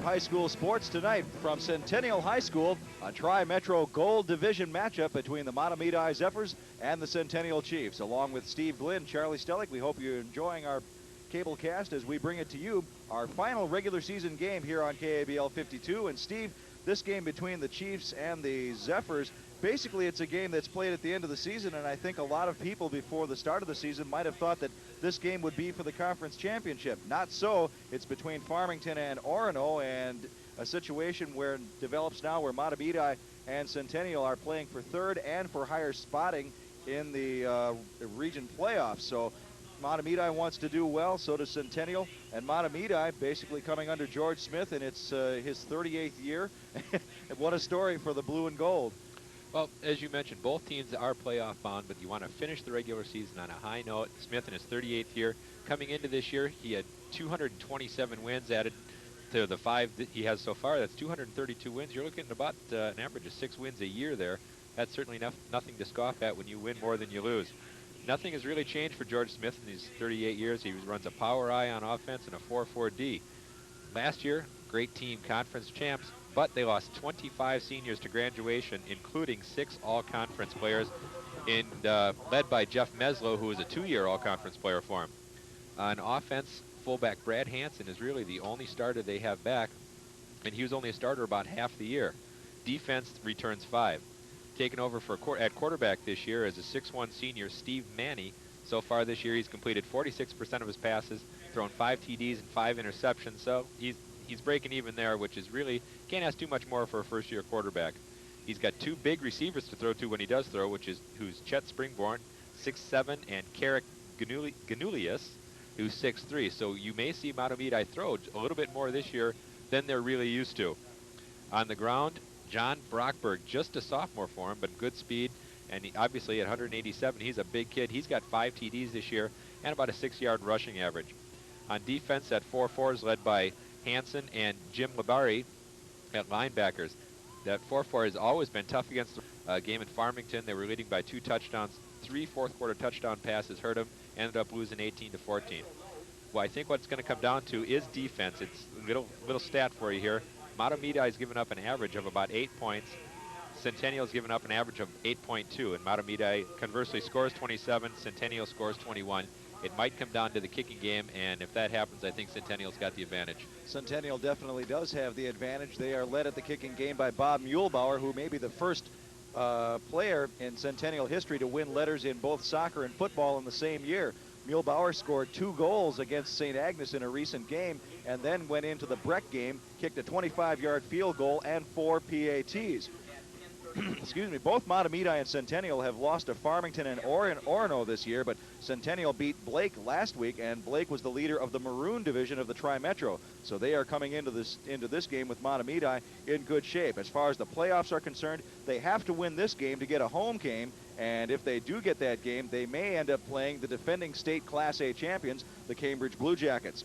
high school sports tonight from Centennial High School, a Tri-Metro Gold Division matchup between the Mahtomedi Zephyrs and the Centennial Chiefs. Along with Steve Glynn, Charlie Stellick, we hope you're enjoying our cable cast as we bring it to you, our final regular season game here on KABL 52. And Steve, this game between the Chiefs and the Zephyrs, basically it's a game that's played at the end of the season, and I think a lot of people before the start of the season might have thought that this game would be for the conference championship. Not so. It's between Farmington and Orono, and a situation where it develops now where Mahtomedi and Centennial are playing for third and for higher spotting in the region playoffs. So Mahtomedi wants to do well, so does Centennial, and Mahtomedi basically coming under George Smith, and it's his 38th year. What a story for the blue and gold. Well, as you mentioned, both teams are playoff bound, but you want to finish the regular season on a high note. Smith in his 38th year. Coming into this year, he had 227 wins added to the 5 that he has so far. That's 232 wins. You're looking at about an average of 6 wins a year there. That's certainly nothing to scoff at when you win more than you lose. Nothing has really changed for George Smith in these 38 years. He runs a power I on offense and a 4-4-D. Last year, great team, conference champs, but they lost 25 seniors to graduation, including 6 all-conference players, led by Jeff Meslow, who was a 2-year all-conference player for him. On offense, fullback Brad Hansen is really the only starter they have back, and he was only a starter about half the year. Defense returns 5. Taken over at quarterback this year is a 6'1 senior, Steve Manny. So far this year, he's completed 46% of his passes, thrown 5 TDs and 5 interceptions, so he's breaking even there, which is really, can't ask too much more for a first-year quarterback. He's got 2 big receivers to throw to when he does throw, who's Chet Springborn, 6'7", and Carrick Ganulius, who's 6'3". So you may see Mahtomedi throw a little bit more this year than they're really used to. On the ground, John Brockberg, just a sophomore for him, but good speed, and obviously at 187, he's a big kid. He's got 5 TDs this year and about a 6-yard rushing average. On defense, at 4-4 is led by Hansen and Jim Labari at linebackers. That 4-4 has always been tough against the game in Farmington. They were leading by 2 touchdowns. 3 fourth-quarter touchdown passes hurt them. Ended up losing 18-14. Well, I think what's going to come down to is defense. It's a little stat for you here. Mahtomedi has given up an average of about 8 points. Centennial's given up an average of 8.2, and Mahtomedi conversely scores 27. Centennial scores 21. It might come down to the kicking game, and if that happens, I think Centennial's got the advantage. Centennial definitely does have the advantage. They are led at the kicking game by Bob Muehlbauer, who may be the first player in Centennial history to win letters in both soccer and football in the same year. Muehlbauer scored 2 goals against St. Agnes in a recent game, and then went into the Breck game, kicked a 25-yard field goal and 4 PATs. Excuse me, both Mahtomedi and Centennial have lost to Farmington and Orono this year, but Centennial beat Blake last week, and Blake was the leader of the Maroon division of the Tri-Metro. So they are coming into this game with Mahtomedi in good shape. As far as the playoffs are concerned, they have to win this game to get a home game, and if they do get that game, they may end up playing the defending state Class A champions, the Cambridge Blue Jackets.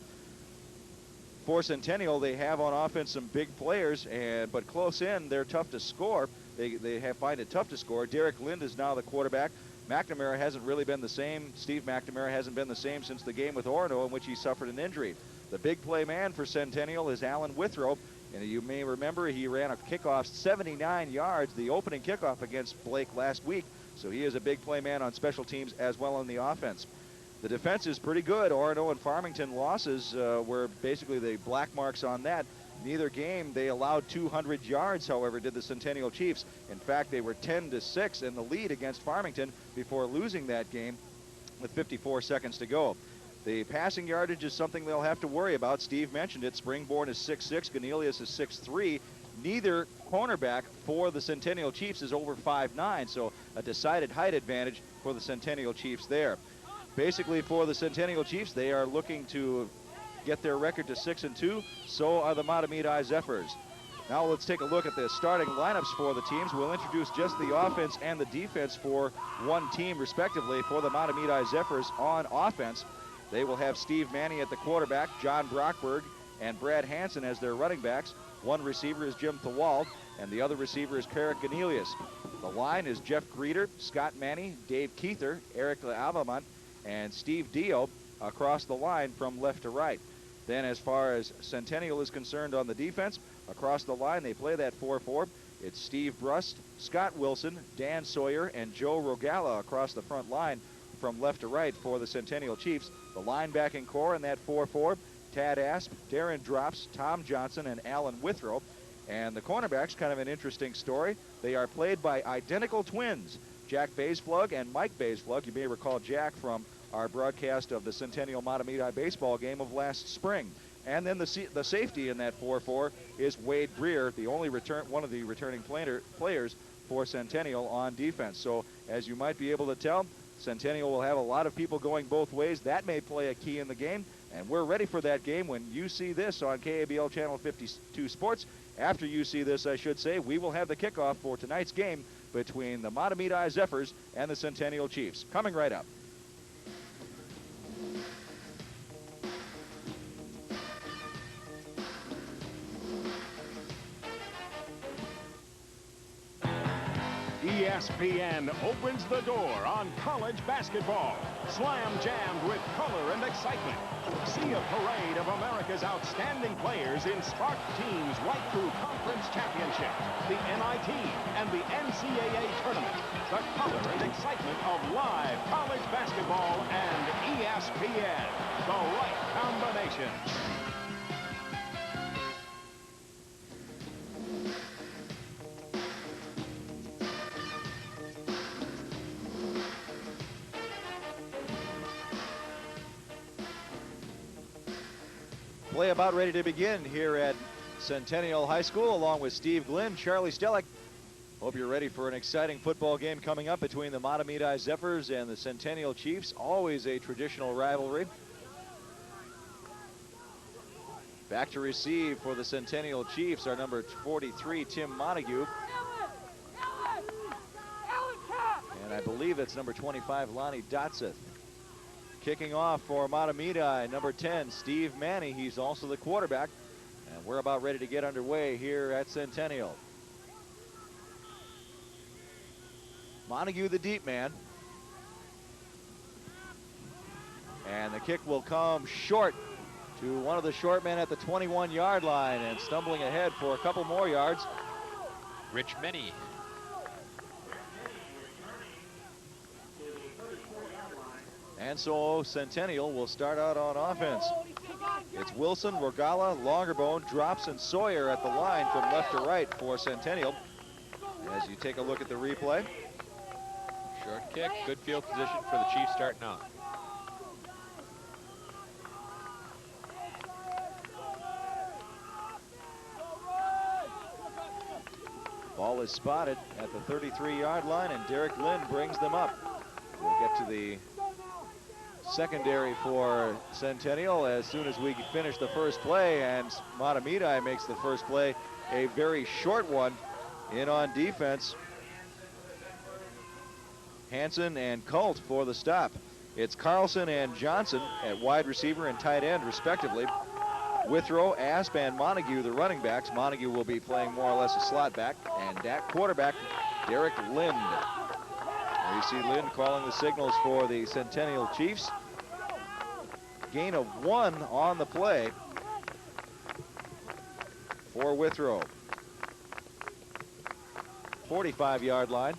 For Centennial, they have on offense some big players, but close in, they're tough to score. They find it tough to score. Derek Lind is now the quarterback. McNamara hasn't really been the same. Steve McNamara hasn't been the same since the game with Orono, in which he suffered an injury. The big play man for Centennial is Alan Withrow, and you may remember he ran a kickoff 79 yards, the opening kickoff against Blake last week, so he is a big play man on special teams as well on the offense. The defense is pretty good. Orono and Farmington losses were basically the black marks on that. Neither game they allowed 200 yards, however, did the Centennial Chiefs. In fact, they were 10-6 in the lead against Farmington before losing that game with 54 seconds to go. The passing yardage is something they'll have to worry about. Steve mentioned it. Springborn is 6'6", Ganelius is 6'3". Neither cornerback for the Centennial Chiefs is over 5'9", so a decided height advantage for the Centennial Chiefs there. Basically, for the Centennial Chiefs, they are looking to get their record to 6-2. So are the Mahtomedi Zephyrs. Now let's take a look at the starting lineups for the teams. We'll introduce just the offense and the defense for one team, respectively. For the Mahtomedi Zephyrs on offense, they will have Steve Manny at the quarterback, John Brockberg and Brad Hansen as their running backs. One receiver is Jim Thawald, and the other receiver is Carrick Ganelius. The line is Jeff Greeter, Scott Manny, Dave Keither, Eric Avamont, and Steve Dio across the line from left to right. Then as far as Centennial is concerned on the defense, across the line they play that 4-4. It's Steve Brust, Scott Wilson, Dan Sawyer, and Joe Rogala across the front line from left to right for the Centennial Chiefs. The linebacking core in that 4-4, Tad Asp, Darren Drops, Tom Johnson, and Alan Withrow. And the cornerbacks, kind of an interesting story. They are played by identical twins, Jack Baysplug and Mike Baysplug. You may recall Jack from our broadcast of the Centennial Mahtomedi baseball game of last spring. And then the safety in that 4-4 is Wade Breer, the only one of the returning players for Centennial on defense. So as you might be able to tell, Centennial will have a lot of people going both ways. That may play a key in the game, and we're ready for that game when you see this on KABL Channel 52 Sports. After you see this, I should say, we will have the kickoff for tonight's game between the Mahtomedi Zephyrs and the Centennial Chiefs. Coming right up. ESPN opens the door on college basketball. Slam jammed with color and excitement. See a parade of America's outstanding players in spark teams right through conference championships, the NIT, and the NCAA tournament. The color and excitement of live college basketball and ESPN. The right combination. Play about ready to begin here at Centennial High School, along with Steve Glenn, Charlie Stellick. Hope you're ready for an exciting football game coming up between the Mahtomedi Zephyrs and the Centennial Chiefs. Always a traditional rivalry. Back to receive for the Centennial Chiefs, our number 43, Tim Montague. And I believe it's number 25, Lonnie Dotseth. Kicking off for Mahtomedi, number 10, Steve Manny. He's also the quarterback. And we're about ready to get underway here at Centennial. Montague, the deep man. And the kick will come short to one of the short men at the 21-yard line, and stumbling ahead for a couple more yards. Rich Menny. And so Centennial will start out on offense. It's Wilson, Rogala, Longerbone, Drops, and Sawyer at the line from left to right for Centennial. As you take a look at the replay. Short kick, good field position for the Chiefs starting out. Ball is spotted at the 33-yard line, and Derek Lynn brings them up. We'll get to the secondary for Centennial as soon as we finish the first play, and Mahtomedi makes the first play a very short one in on defense. Hansen and Colt for the stop. It's Carlson and Johnson at wide receiver and tight end respectively. Withrow, Asp, and Montague the running backs. Montague will be playing more or less a slot back, and that quarterback Derek Lind. There you see Lynn calling the signals for the Centennial Chiefs. Gain of 1 on the play for Withrow. 45-yard line.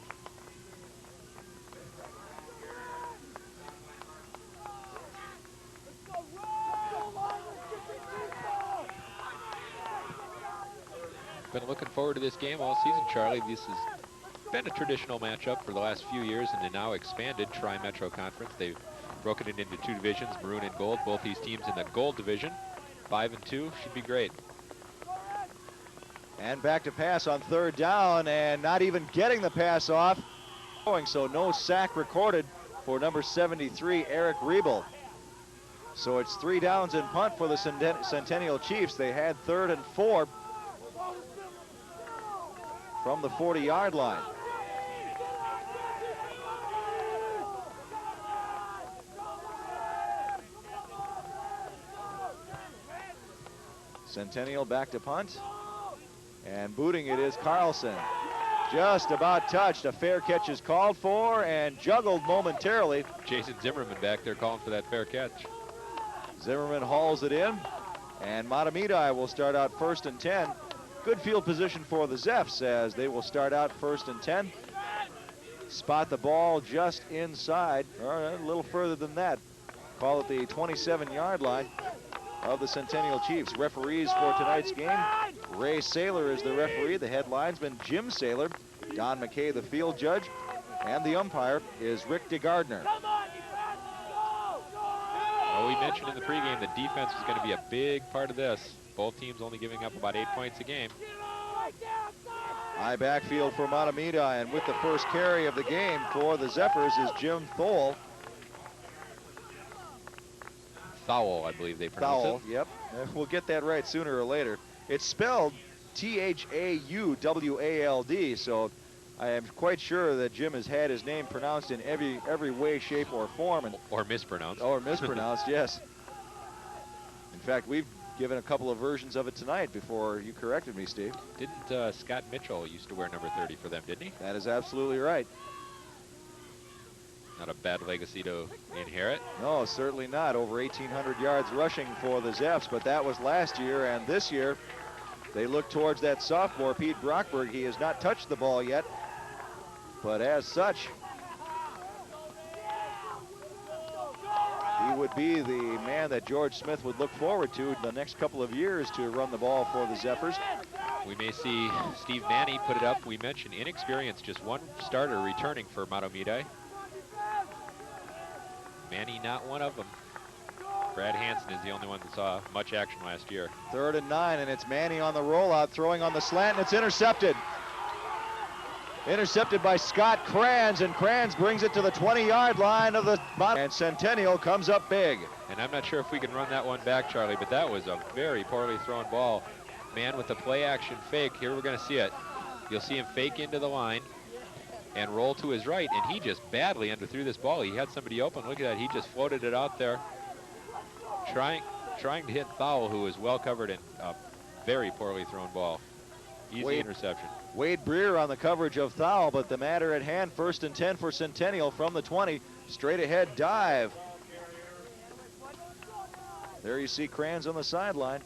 Been looking forward to this game all season, Charlie. This has been a traditional matchup for the last few years in the now expanded Tri-Metro Conference. They've broken it into 2 divisions, maroon and gold. Both these teams in the gold division. 5-2 should be great. And back to pass on third down, and not even getting the pass off. So no sack recorded for number 73, Eric Riebel. So it's 3 downs and punt for the Centennial Chiefs. They had 3rd and 4 from the 40-yard line. Centennial back to punt, and booting it is Carlson. Just about touched. A fair catch is called for and juggled momentarily. Jason Zimmerman back there calling for that fair catch. Zimmerman hauls it in. And Mahtomedi will start out 1st and 10. Good field position for the Zeffs as they will start out 1st and 10. Spot the ball just inside, or a little further than that. Call it the 27-yard line of the Centennial Chiefs. Referees for tonight's game, Ray Saylor is the referee. The head linesman, Jim Saylor. Don McKay, the field judge. And the umpire is Rick DeGardner. Well, we mentioned in the pregame that defense was going to be a big part of this. Both teams only giving up about 8 points a game. High backfield for Mahtomedi, and with the first carry of the game for the Zephyrs is Jim Thole. Thowell, I believe they pronounce Thowell, it. yep. We'll get that right sooner or later. It's spelled Thauwald, so I am quite sure that Jim has had his name pronounced in every way, shape, or form. Or mispronounced. Or mispronounced, yes. In fact, we've given a couple of versions of it tonight before you corrected me, Steve. Didn't Scott Mitchell used to wear number 30 for them, didn't he? That is absolutely right. Not a bad legacy to inherit. No, certainly not. Over 1,800 yards rushing for the Zeffs, but that was last year, and this year they look towards that sophomore, Pete Brockberg. He has not touched the ball yet, but as such, he would be the man that George Smith would look forward to the next couple of years to run the ball for the Zephyrs. We may see Steve Manny put it up. We mentioned inexperienced, just one starter returning for Mahtomedi. Manny not one of them. Brad Hansen is the only one that saw much action last year. 3rd and 9, and it's Manny on the rollout, throwing on the slant, and it's intercepted. Intercepted by Scott Kranz, and Kranz brings it to the 20-yard line of the bottom. And Centennial comes up big. And I'm not sure if we can run that one back, Charlie, but that was a very poorly thrown ball. Man with the play action fake. Here we're going to see it. You'll see him fake into the line and roll to his right, and he just badly underthrew this ball. He had somebody open. Look at that. He just floated it out there, trying to hit Thowell, who was well covered in a very poorly thrown ball. Easy interception. Wade Breer on the coverage of Thowell, but the matter at hand, 1st and 10 for Centennial from the 20. Straight ahead dive. There you see Kranz on the sideline.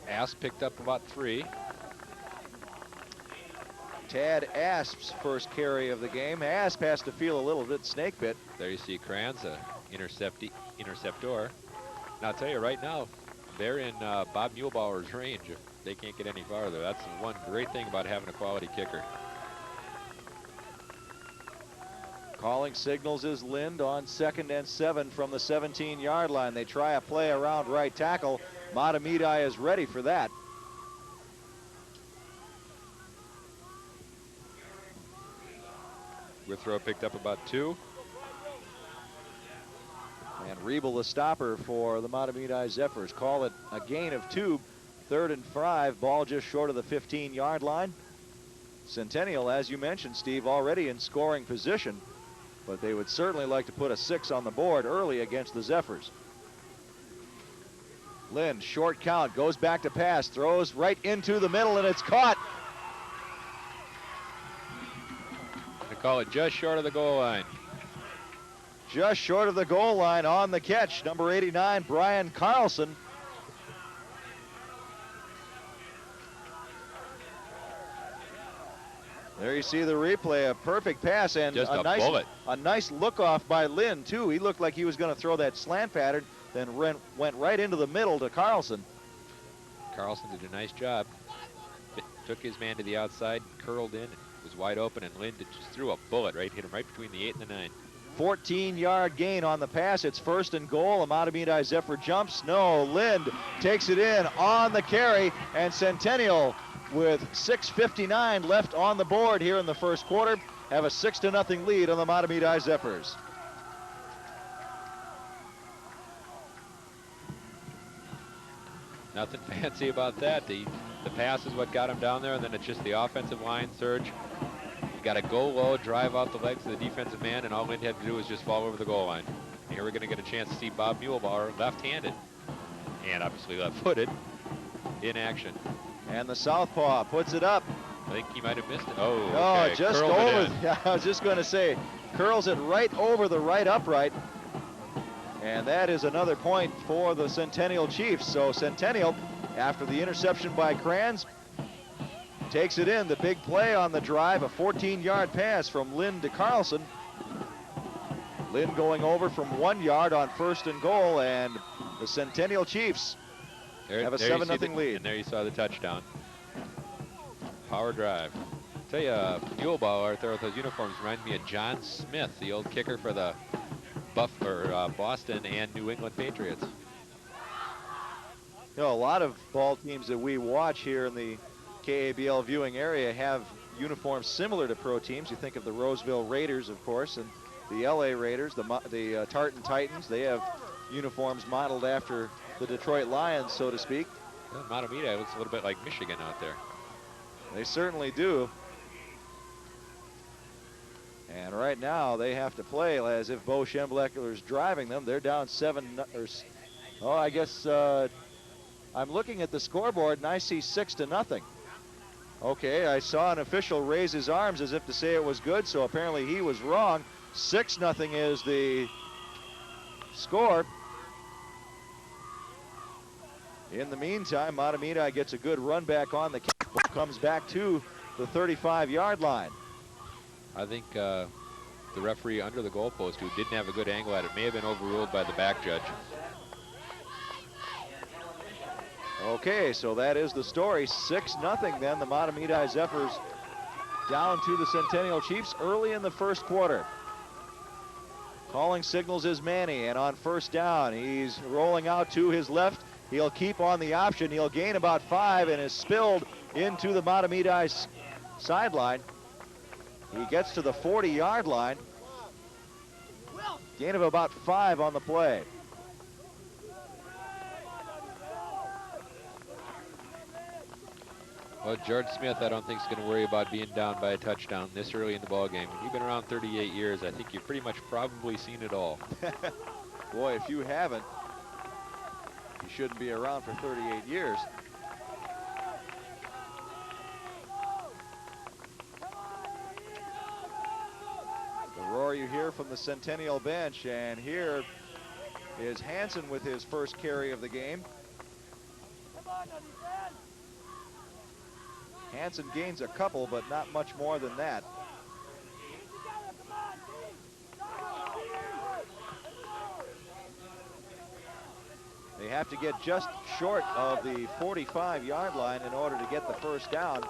Asp picked up about 3. Tad Asp's first carry of the game. Asp has to feel a little bit snake bit. There you see Kranz, interceptor. And I'll tell you right now, they're in Bob Muehlbauer's range. They can't get any farther. That's the one great thing about having a quality kicker. Calling signals is Lind on 2nd and 7 from the 17-yard line. They try a play around right tackle. Mahtomedi is ready for that. Withrow picked up about 2. And Riebel the stopper for the Mahtomedi Zephyrs. Call it a gain of 2. 3rd and 5, ball just short of the 15-yard line. Centennial, as you mentioned, Steve, already in scoring position, but they would certainly like to put a 6 on the board early against the Zephyrs. Lind, short count, goes back to pass, throws right into the middle, and it's caught. They call it just short of the goal line. Just short of the goal line on the catch, number 89, Brian Carlson. There you see the replay, a perfect pass and just a bullet. A nice look off by Lind too. He looked like he was going to throw that slant pattern, then went right into the middle to Carlson. Carlson did a nice job. Took his man to the outside, curled in, was wide open, and Lind just threw a bullet right, hit him right between the 8 and the 9. 14-yard gain on the pass. It's 1st and goal. A Mahtomedi Zephyr jumps. No, Lind takes it in on the carry, and Centennial, with 6:59 left on the board here in the first quarter, have a 6-0 lead on the Mahtomedi Zephyrs. Nothing fancy about that. The pass is what got him down there, and then it's just the offensive line surge. You got to go low, drive out the legs of the defensive man, and all Lind had to do was just fall over the goal line. And here we're going to get a chance to see Bob Muehlbauer left-handed and obviously left-footed in action. And the southpaw puts it up. I think he might have missed it. Oh, okay. Just curled over. Yeah, I was just going to say, curls it right over the right upright. And that is another point for the Centennial Chiefs. So Centennial, after the interception by Kranz, takes it in. The big play on the drive, a 14-yard pass from Lynn to Carlson. Lynn going over from 1 yard on 1st and goal, and the Centennial Chiefs have a 7-0 lead. And there you saw the touchdown. Power drive. Tell you, Muehlbauer out there with those uniforms remind me of John Smith, the old kicker for the Boston and New England Patriots. You know, a lot of ball teams that we watch here in the KABL viewing area have uniforms similar to pro teams. You think of the Roseville Raiders, of course, and the LA Raiders, the Tartan Titans. They have uniforms modeled after the Detroit Lions, so to speak. Well, Mahtomedi looks a little bit like Michigan out there. They certainly do. And right now they have to play as if Bo Schembechler is driving them. They're down 7. I guess I'm looking at the scoreboard and I see 6-0. Okay, I saw an official raise his arms as if to say it was good, so apparently he was wrong. 6-0 is the score. In the meantime, Mahtomedi gets a good run back on the kick, comes back to the 35-yard line. I think the referee under the goalpost, who didn't have a good angle at it, may have been overruled by the back judge. Okay, so that is the story. 6-0 then. The Mahtomedi Zephyrs down to the Centennial Chiefs early in the first quarter. Calling signals is Manny, and on first down, he's rolling out to his left. He'll keep on the option. He'll gain about 5 and is spilled into the Mahtomedi sideline. He gets to the 40-yard line. Gain of about 5 on the play. Well, George Smith, I don't think is going to worry about being down by a touchdown this early in the ball game. You've been around 38 years. I think you've pretty much probably seen it all. Boy, if you haven't, you shouldn't be around for 38 years. The roar you hear from the Centennial bench, and here is Hansen with his first carry of the game. Hansen gains a couple, but not much more than that. They have to get just short of the 45-yard line in order to get the first down.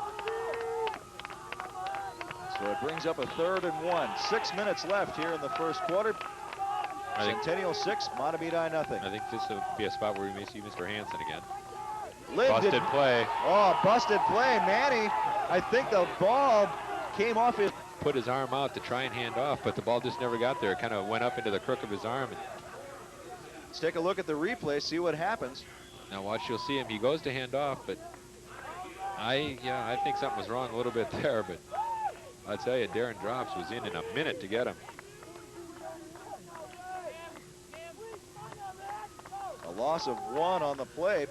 So it brings up a 3rd and 1. 6 minutes left here in the first quarter. Centennial 6, Mahtomedi nothing. I think this will be a spot where we may see Mr. Hansen again. Busted play. Oh, busted play. Manny, I think the ball came off his... Put his arm out to try and hand off, but the ball just never got there. It kind of went up into the crook of his arm. Let's take a look at the replay, see what happens. Now watch, you'll see him. He goes to hand off, but I think something was wrong a little bit there, but I'll tell you, Darren Drops was in a minute to get him. A loss of 1 on the play.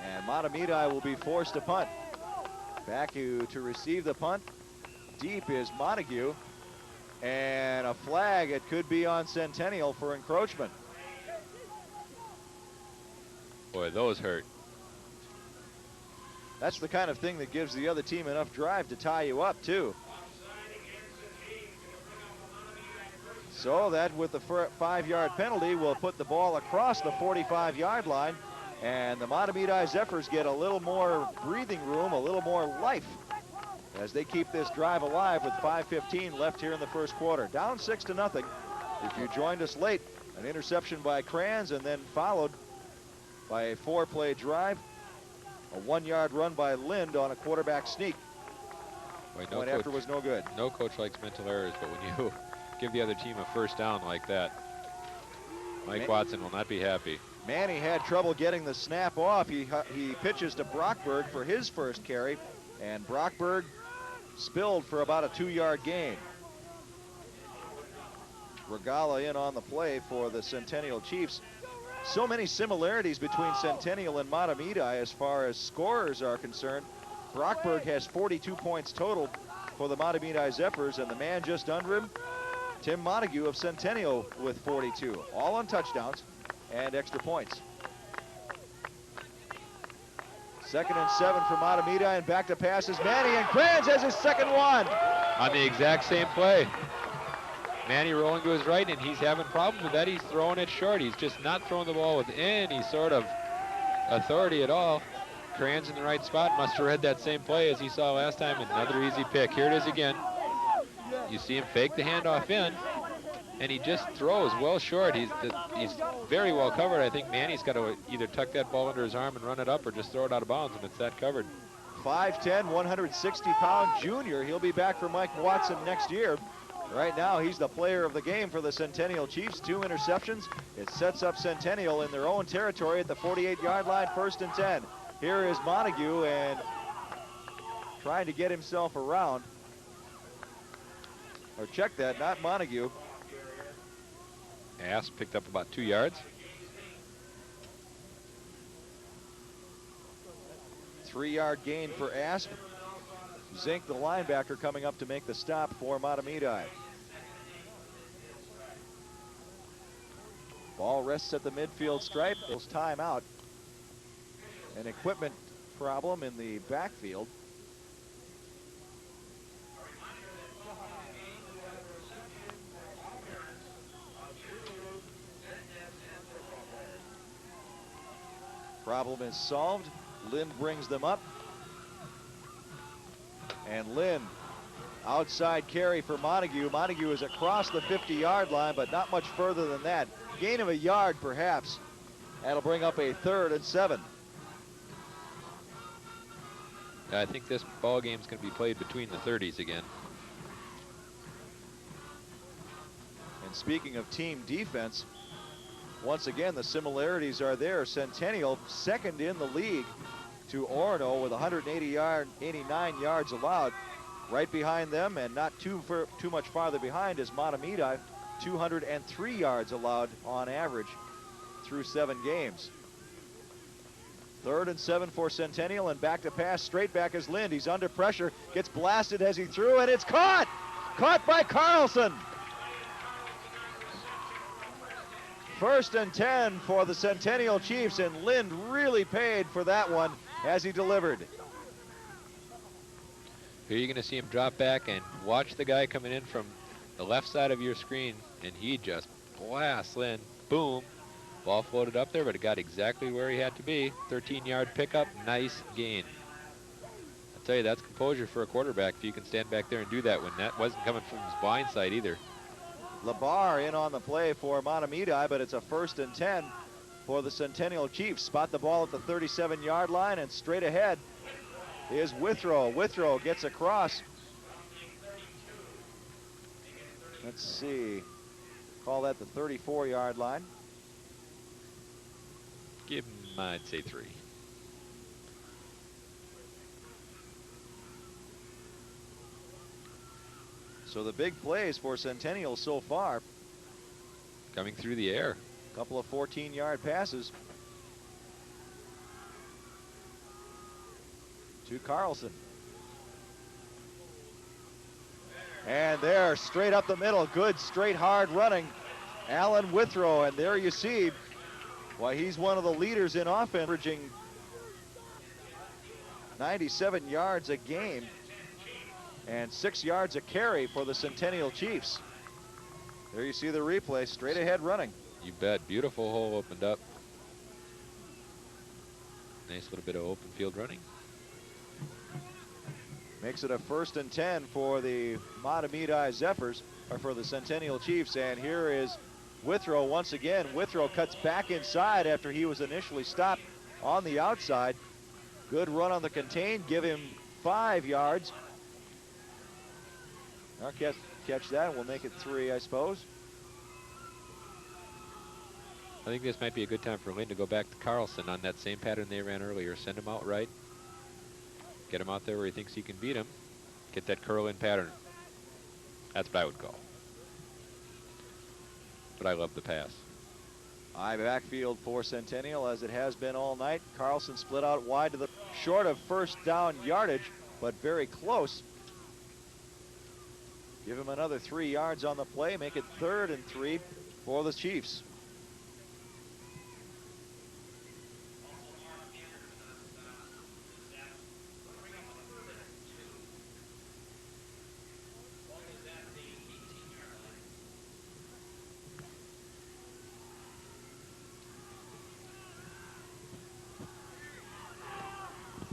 And Mahtomedi will be forced to punt. Back to receive the punt. Deep is Montague. And a flag, it could be on Centennial for encroachment. Boy, those hurt. That's the kind of thing that gives the other team enough drive to tie you up, too. So that, with the 5-yard penalty, will put the ball across the 45-yard line. And the Mahtomedi Zephyrs get a little more breathing room, a little more life, as they keep this drive alive with 5:15 left here in the first quarter. Down 6-0. If you joined us late, an interception by Kranz and then followed by a 4-play drive, a 1-yard run by Lind on a quarterback sneak. Boy, Point after was no good. No coach likes mental errors, but when you give the other team a first down like that, Mike Watson will not be happy. Manny had trouble getting the snap off. He pitches to Brockberg for his first carry, and Brockberg spilled for about a 2-yard gain. Regala in on the play for the Centennial Chiefs. So many similarities between Centennial and Mahtomedi as far as scorers are concerned. Brockberg has 42 points total for the Mahtomedi Zephyrs, and the man just under him Tim Montague of Centennial with 42, all on touchdowns and extra points. 2nd and 7 for Mahtomedi, and back to pass is Manny, and Kranz has his second one. On the exact same play. Manny rolling to his right, and he's having problems with that. He's throwing it short. He's just not throwing the ball with any sort of authority at all. Kranz in the right spot, must have read that same play as he saw last time. Another easy pick. Here it is again. You see him fake the handoff in, and he just throws well short. He's very well covered. I think Manny's got to either tuck that ball under his arm and run it up, or just throw it out of bounds, and it's that covered. 5'10", 160-pound junior. He'll be back for Mike Watson next year. Right now, he's the player of the game for the Centennial Chiefs. 2 interceptions. It sets up Centennial in their own territory at the 48-yard line, 1st and 10. Here is Montague, and trying to get himself around. Or check that, not Montague. Asp picked up about 2 yards. 3-yard gain for Asp. Zink, the linebacker, coming up to make the stop for Mahtomedi. Ball rests at the midfield stripe. It's timeout. An equipment problem in the backfield. Problem is solved. Lind brings them up. And Lind, outside carry for Montague. Montague is across the 50-yard line, but not much further than that. Gain of a yard, perhaps. That'll bring up a 3rd and 7. I think this ball game's going to be played between the 30s again. And speaking of team defense, once again, the similarities are there. Centennial, 2nd in the league to Orono with 89 yards allowed. Right behind them, and not too much farther behind, is Mahtomedi, 203 yards allowed on average through 7 games. 3rd and 7 for Centennial, and back to pass. Straight back is Lind. He's under pressure, gets blasted as he threw, and it's caught! Caught by Carlson! 1st and 10 for the Centennial Chiefs, and Lind really paid for that one as he delivered. Here you're going to see him drop back and watch the guy coming in from the left side of your screen, and he just blasts Lind. Boom. Ball floated up there, but it got exactly where he had to be. 13-yard pickup, nice gain. I'll tell you, that's composure for a quarterback if you can stand back there and do that when that wasn't coming from his blind side either. Labar in on the play for Mahtomedi, but it's a 1st and 10 for the Centennial Chiefs. Spot the ball at the 37-yard line, and straight ahead is Withrow. Withrow gets across. Let's see. Call that the 34-yard line. Give him, I'd say 3. So the big plays for Centennial so far. Coming through the air. A couple of 14-yard passes to Carlson. And there, straight up the middle, good straight hard running. Alan Withrow, and there you see why he's one of the leaders in offense, averaging 97 yards a game and 6 yards a carry for the Centennial Chiefs. There you see the replay, straight ahead running. You bet. Beautiful hole opened up. Nice little bit of open field running. Makes it a 1st and 10 for the Mahtomedi Zephyrs, or for the Centennial Chiefs. And here is Withrow once again. Withrow cuts back inside after he was initially stopped on the outside. Good run on the contain, give him 5 yards. I'll catch that, and we'll make it 3, I suppose. I think this might be a good time for Lind to go back to Carlson on that same pattern they ran earlier. Send him out right. Get him out there where he thinks he can beat him. Get that curl-in pattern. That's what I would call. But I love the pass. High backfield for Centennial, as it has been all night. Carlson split out wide to the short of 1st down yardage, but very close. Give him another 3 yards on the play, make it 3rd and 3 for the Chiefs.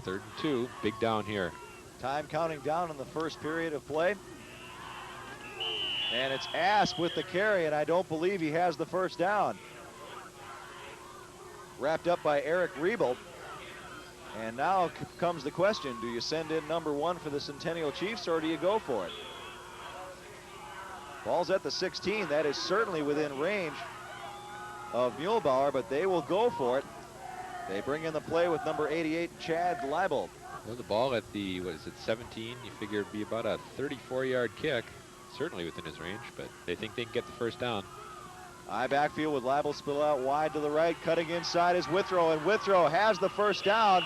Third and 2, big down here. Time counting down in the first period of play. And it's Asp with the carry, and I don't believe he has the first down. Wrapped up by Eric Riebel. And now comes the question, do you send in number 1 for the Centennial Chiefs, or do you go for it? Ball's at the 16. That is certainly within range of Muehlbauer, but they will go for it. They bring in the play with number 88, Chad Leibel. Well, the ball at the, 17? You figure it'd be about a 34-yard kick. Certainly within his range, but they think they can get the first down. High backfield with Leibel spill out wide to the right. Cutting inside is Withrow, and Withrow has the first down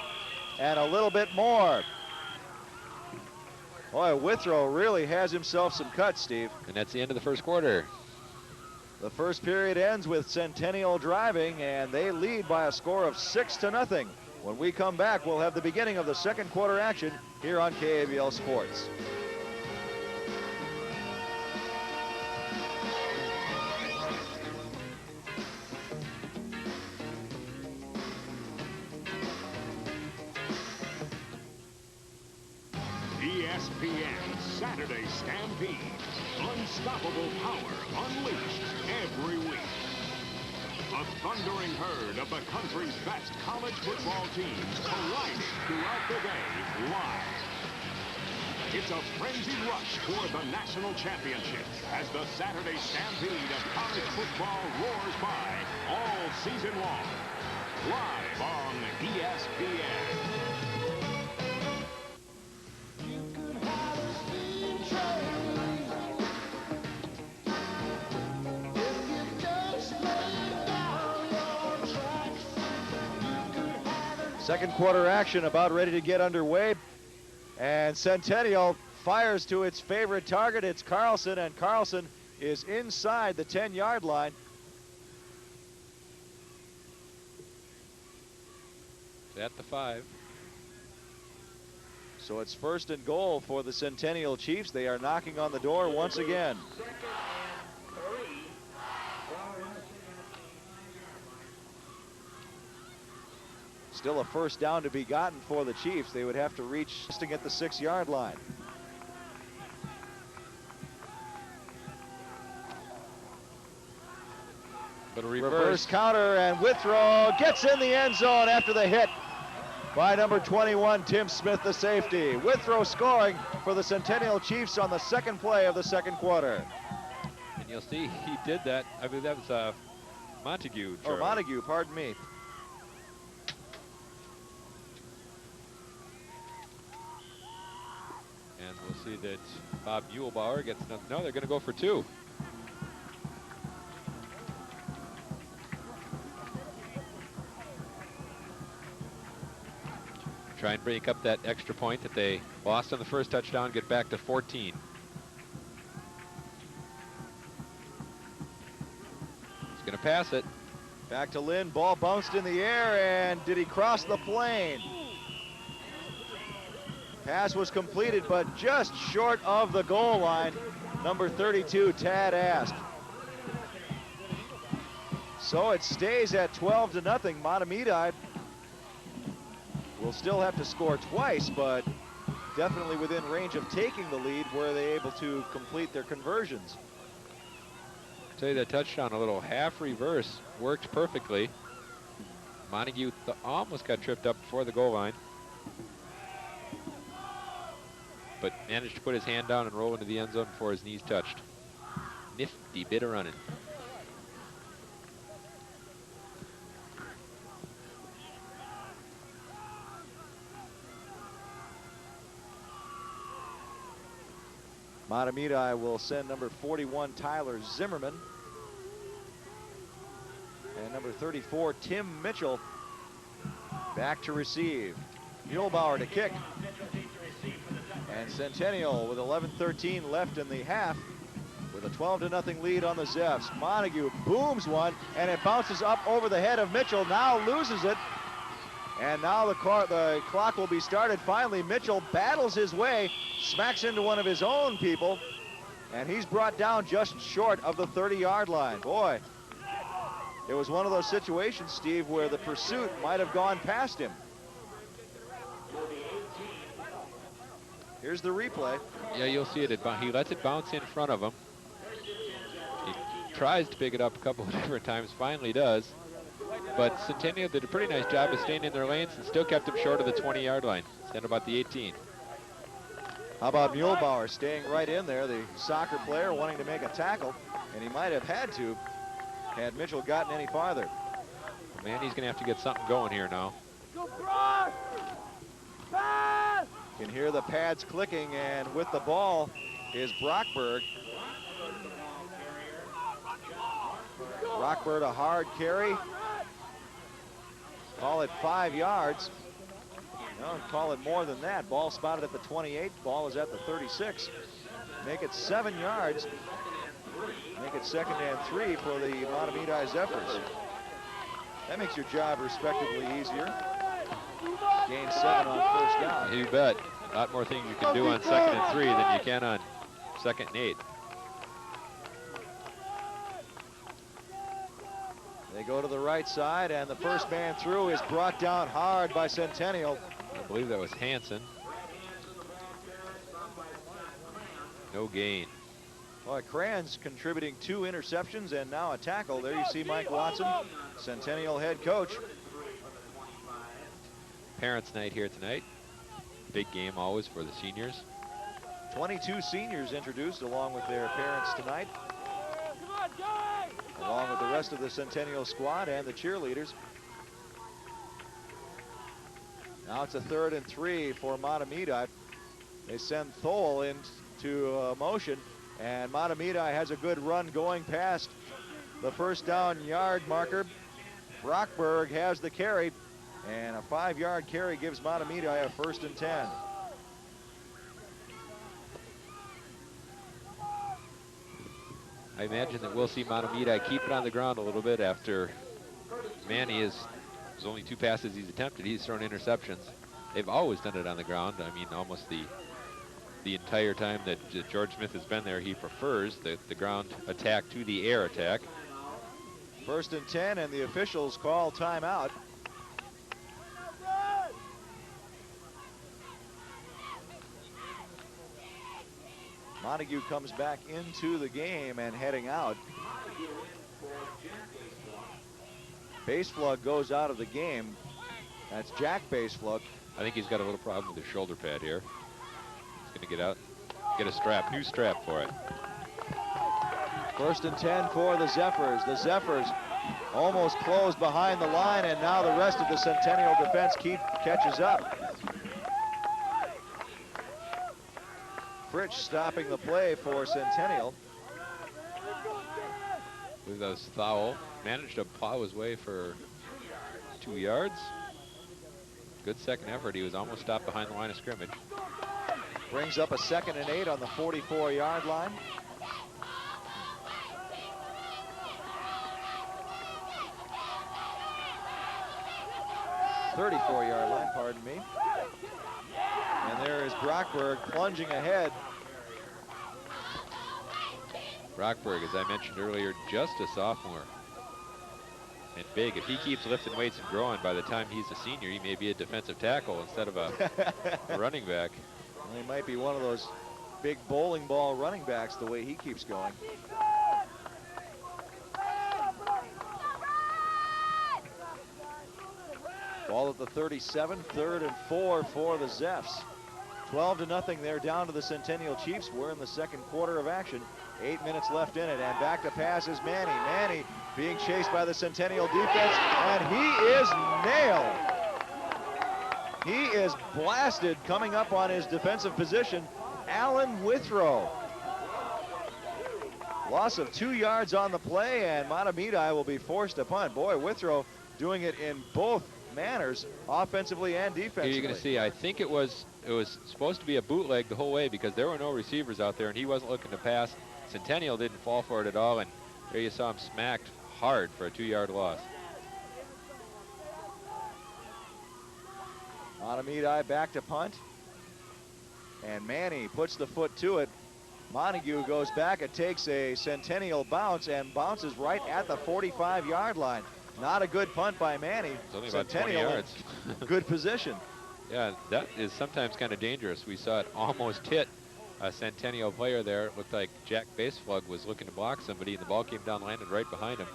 and a little bit more. Boy, Withrow really has himself some cuts, Steve. And that's the end of the first quarter. The first period ends with Centennial driving, and they lead by a score of 6-0. When we come back, we'll have the beginning of the second quarter action here on KABL Sports. ESPN Saturday Stampede. Unstoppable power unleashed every week. A thundering herd of the country's best college football teams colliding throughout the day live. It's a frenzied rush toward the national championship as the Saturday Stampede of college football roars by all season long. Live on ESPN. Second quarter action about ready to get underway. And Centennial fires to its favorite target. It's Carlson, and Carlson is inside the 10-yard line. At the 5. So it's 1st and goal for the Centennial Chiefs. They are knocking on the door once again. Still a first down to be gotten for the Chiefs. They would have to reach at the 6-yard line. But a reverse counter, and Withrow gets in the end zone after the hit by number 21, Tim Smith, the safety. Withrow scoring for the Centennial Chiefs on the second play of the second quarter. And you'll see he did that. I believe that was Montague. Or Montague, pardon me. And we'll see that Bob Muehlbauer gets another. No, they're going to go for 2. Try and break up that extra point that they lost on the first touchdown, get back to 14. He's going to pass it. Back to Lynn, ball bounced in the air, and did he cross the plane? Pass was completed, but just short of the goal line. Number 32, Tad Asp. So it stays at 12-0. Mahtomedi will still have to score twice, but definitely within range of taking the lead were they able to complete their conversions. I'll tell you, that touchdown, a little half reverse, worked perfectly. Montague almost got tripped up before the goal line, but managed to put his hand down and roll into the end zone before his knees touched. Nifty bit of running. Mahtomedi will send number 41, Tyler Zimmerman. And number 34, Tim Mitchell, back to receive. Muehlbauer to kick. And Centennial with 11:13 left in the half with a 12-0 lead on the Zepps. Montague booms one, and it bounces up over the head of Mitchell, now loses it. And now the clock will be started. Finally, Mitchell battles his way, smacks into one of his own people, and he's brought down just short of the 30-yard line. Boy, it was one of those situations, Steve, where the pursuit might have gone past him. Here's the replay. Yeah, you'll see it. He lets it bounce in front of him. He tries to pick it up a couple of different times, finally does. But Centennial did a pretty nice job of staying in their lanes and still kept him short of the 20-yard line. Stand about the 18. How about Muehlbauer staying right in there, the soccer player wanting to make a tackle, and he might have had to had Mitchell gotten any farther. Man, he's going to have to get something going here now. You can hear the pads clicking, and with the ball is Brockberg. Brockberg, a hard carry. Call it 5 yards. No, call it more than that. Ball spotted at the 28. Ball is at the 36. Make it 7 yards. Make it 2nd and 3 for the Mahtomedi Zephyrs. That makes your job respectively easier. Gain 7 on first down. You bet. A lot more things you can do on 2nd and 3 than you can on 2nd and 8. They go to the right side, and the first man through is brought down hard by Centennial. I believe that was Hansen. No gain. Well, Cran's contributing 2 interceptions and now a tackle. There you see Mike Watson, Centennial head coach. Parents' night here tonight. Big game always for the seniors. 22 seniors introduced along with their parents tonight, along with the rest of the Centennial squad and the cheerleaders. Now it's a 3rd and 3 for Mahtomedi. They send Thole into motion, and Mahtomedi has a good run going past the first down yard marker. Brockberg has the carry, and a 5-yard carry gives Mahtomedi a 1st and 10. I imagine that we'll see Mahtomedi keep it on the ground a little bit after Manny there's only 2 passes he's attempted. He's thrown interceptions. They've always done it on the ground. I mean, almost the entire time that George Smith has been there, he prefers the ground attack to the air attack. 1st and 10, and the officials call timeout. Montague comes back into the game and heading out. Baseplug goes out of the game. That's Jack Baseplug. I think he's got a little problem with his shoulder pad here. He's going to get out, get a strap, new strap for it. 1st and 10 for the Zephyrs. The Zephyrs almost closed behind the line, and now the rest of the Centennial defense catches up. Fritsch stopping the play for Centennial. I believe that was Thowell. Managed to plow his way for 2 yards. Good second effort. He was almost stopped behind the line of scrimmage. Brings up a 2nd and 8 on the 44-yard line. "34-yard line, pardon me. And there is Brockberg plunging ahead. Brockberg, as I mentioned earlier, just a sophomore. And big. If he keeps lifting weights and growing, by the time he's a senior, he may be a defensive tackle instead of a running back. Well, he might be one of those big bowling ball running backs the way he keeps going. Ball at the 37, 3rd and 4 for the Zepps. 12-0, they're down to the Centennial Chiefs. We're in the 2nd quarter of action. 8 minutes left in it, and back to pass is Manny. Manny being chased by the Centennial defense, and he is nailed. He is blasted coming up on his defensive position, Alan Withrow. Loss of 2 yards on the play, and Mahtomedi will be forced to punt. Boy, Withrow doing it in both manners, offensively and defensively. Here you're going to see, I think it was supposed to be a bootleg the whole way because there were no receivers out there and he wasn't looking to pass. Centennial didn't fall for it at all, and there you saw him smacked hard for a 2-yard loss. Mahtomedi back to punt. And Manny puts the foot to it. Montague goes back. It takes a Centennial bounce and bounces right at the 45-yard line. Not a good punt by Manny. It's only about 20 Centennial yards. Good position. Yeah, that is sometimes kind of dangerous. We saw it almost hit a Centennial player there. It looked like Jack Baseflug was looking to block somebody, and the ball came down, landed right behind him.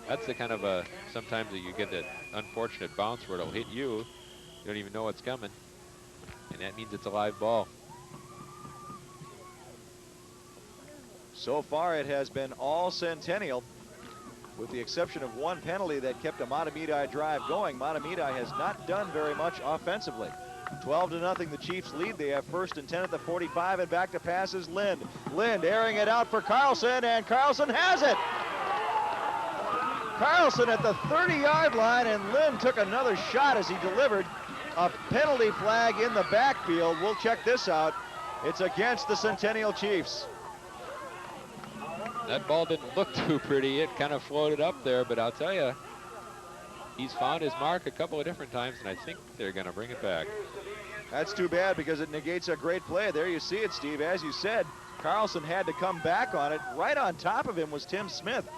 That's the kind of sometimes that you get that unfortunate bounce where it'll hit you. You don't even know what's coming, and that means it's a live ball. So far, it has been all Centennial, with the exception of one penalty that kept a Mahtomedi drive going. Mahtomedi has not done very much offensively. 12-0, the Chiefs lead. They have 1st and 10 at the 45, and back to pass is Lind. Lind airing it out for Carlson, and Carlson has it. Carlson at the 30-yard line, and Lind took another shot as he delivered a penalty flag in the backfield. We'll check this out. It's against the Centennial Chiefs. That ball didn't look too pretty. It kind of floated up there, but I'll tell you, he's found his mark a couple of different times, and I think they're going to bring it back. That's too bad because it negates a great play. There you see it, Steve. As you said, Carlson had to come back on it. Right on top of him was Tim Smith,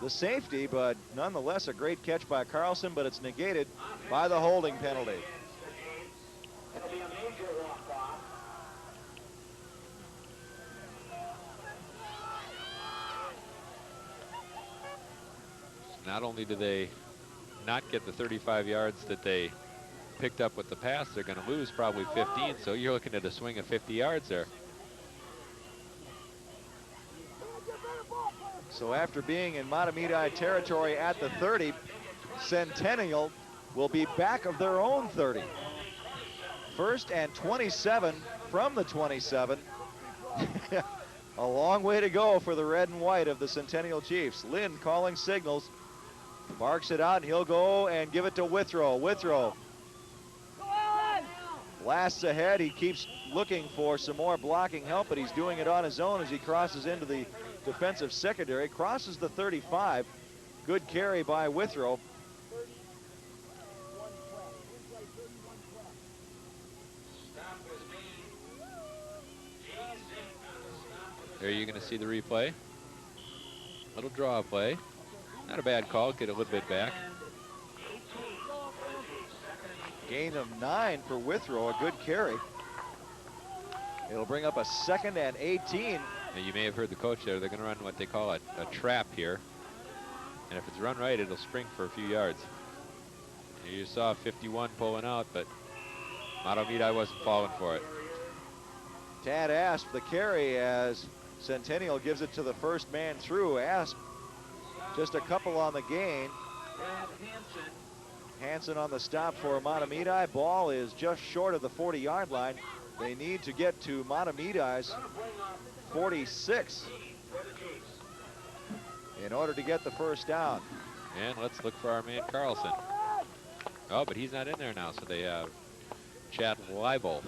the safety, but nonetheless a great catch by Carlson, but it's negated by the holding penalty. Not only do they not get the 35 yards that they picked up with the pass, they're going to lose probably 15, so you're looking at a swing of 50 yards there. So after being in Mahtomedi territory at the 30, Centennial will be back of their own 30. 1st and 27 from the 27. A long way to go for the red and white of the Centennial Chiefs. Lind calling signals. Barks it out, and he'll go and give it to Withrow. Withrow blasts ahead. He keeps looking for some more blocking help, but he's doing it on his own as he crosses into the defensive secondary. Crosses the 35. Good carry by Withrow. There you're going to see the replay. Little draw play. Not a bad call. Get a little bit back. Gain of 9 for Withrow. A good carry. It'll bring up a 2nd and 18. Now, you may have heard the coach there. They're going to run what they call a trap here. And if it's run right, it'll spring for a few yards. You saw 51 pulling out, but Mahtomedi wasn't falling for it. Tad Asp the carry as Centennial gives it to the first man through. Asp just a couple on the gain. Hansen on the stop for Mahtomedi. Ball is just short of the 40-yard line. They need to get to Mahtomedi's 46 in order to get the first down. And let's look for our man Carlson. Oh, but he's not in there now, so they have Chad Leibel.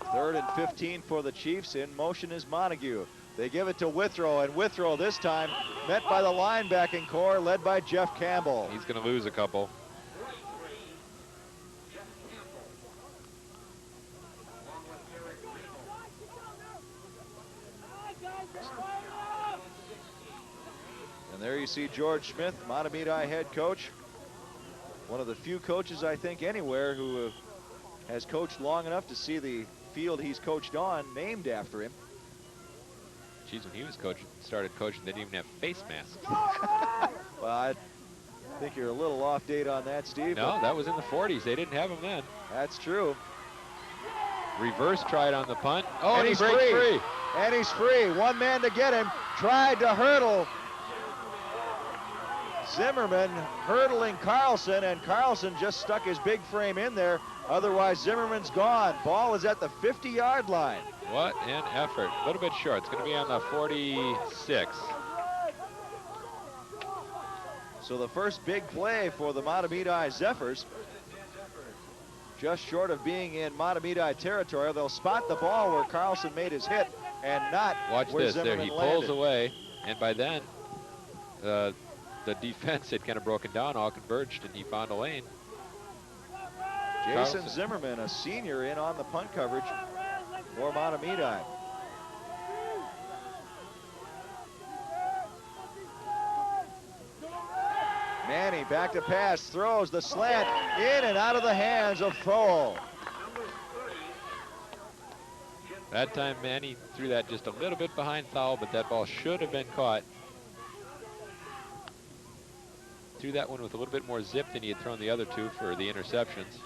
3rd and 15 for the Chiefs. In motion is Montague. They give it to Withrow, and Withrow this time met by the linebacking core led by Jeff Campbell. He's going to lose a couple. And there you see George Smith, Mahtomedi head coach. One of the few coaches, I think, anywhere who has coached long enough to see the field he's coached on named after him. Geez, when he was started coaching, they didn't even have face masks. Well, I think you're a little off date on that, Steve. No, that was in the 40s. They didn't have them then. That's true. Reverse tried on the punt. Oh, and and he he's breaks free. And he's free. One man to get him. Tried to hurdle. Zimmerman hurdling Carlson, and Carlson just stuck his big frame in there. Otherwise, Zimmerman's gone. Ball is at the 50-yard line. What an effort. A little bit short. It's going to be on the 46. So the first big play for the Mahtomedi Zephyrs, just short of being in Mahtomedi territory. They'll spot the ball where Carlson made his hit and not Watch where this. Zimmerman There, he landed. pulls away, and by then, the defense had kind of broken down, all converged, and he found a lane. Jason Carlson. Zimmerman, a senior, in on the punt coverage for Mahtomedi. Manny back to pass, throws the slant in and out of the hands of Thole. That time, Manny threw that just a little bit behind Thole, but that ball should have been caught. Threw that one with a little bit more zip than he had thrown the other two for the interceptions.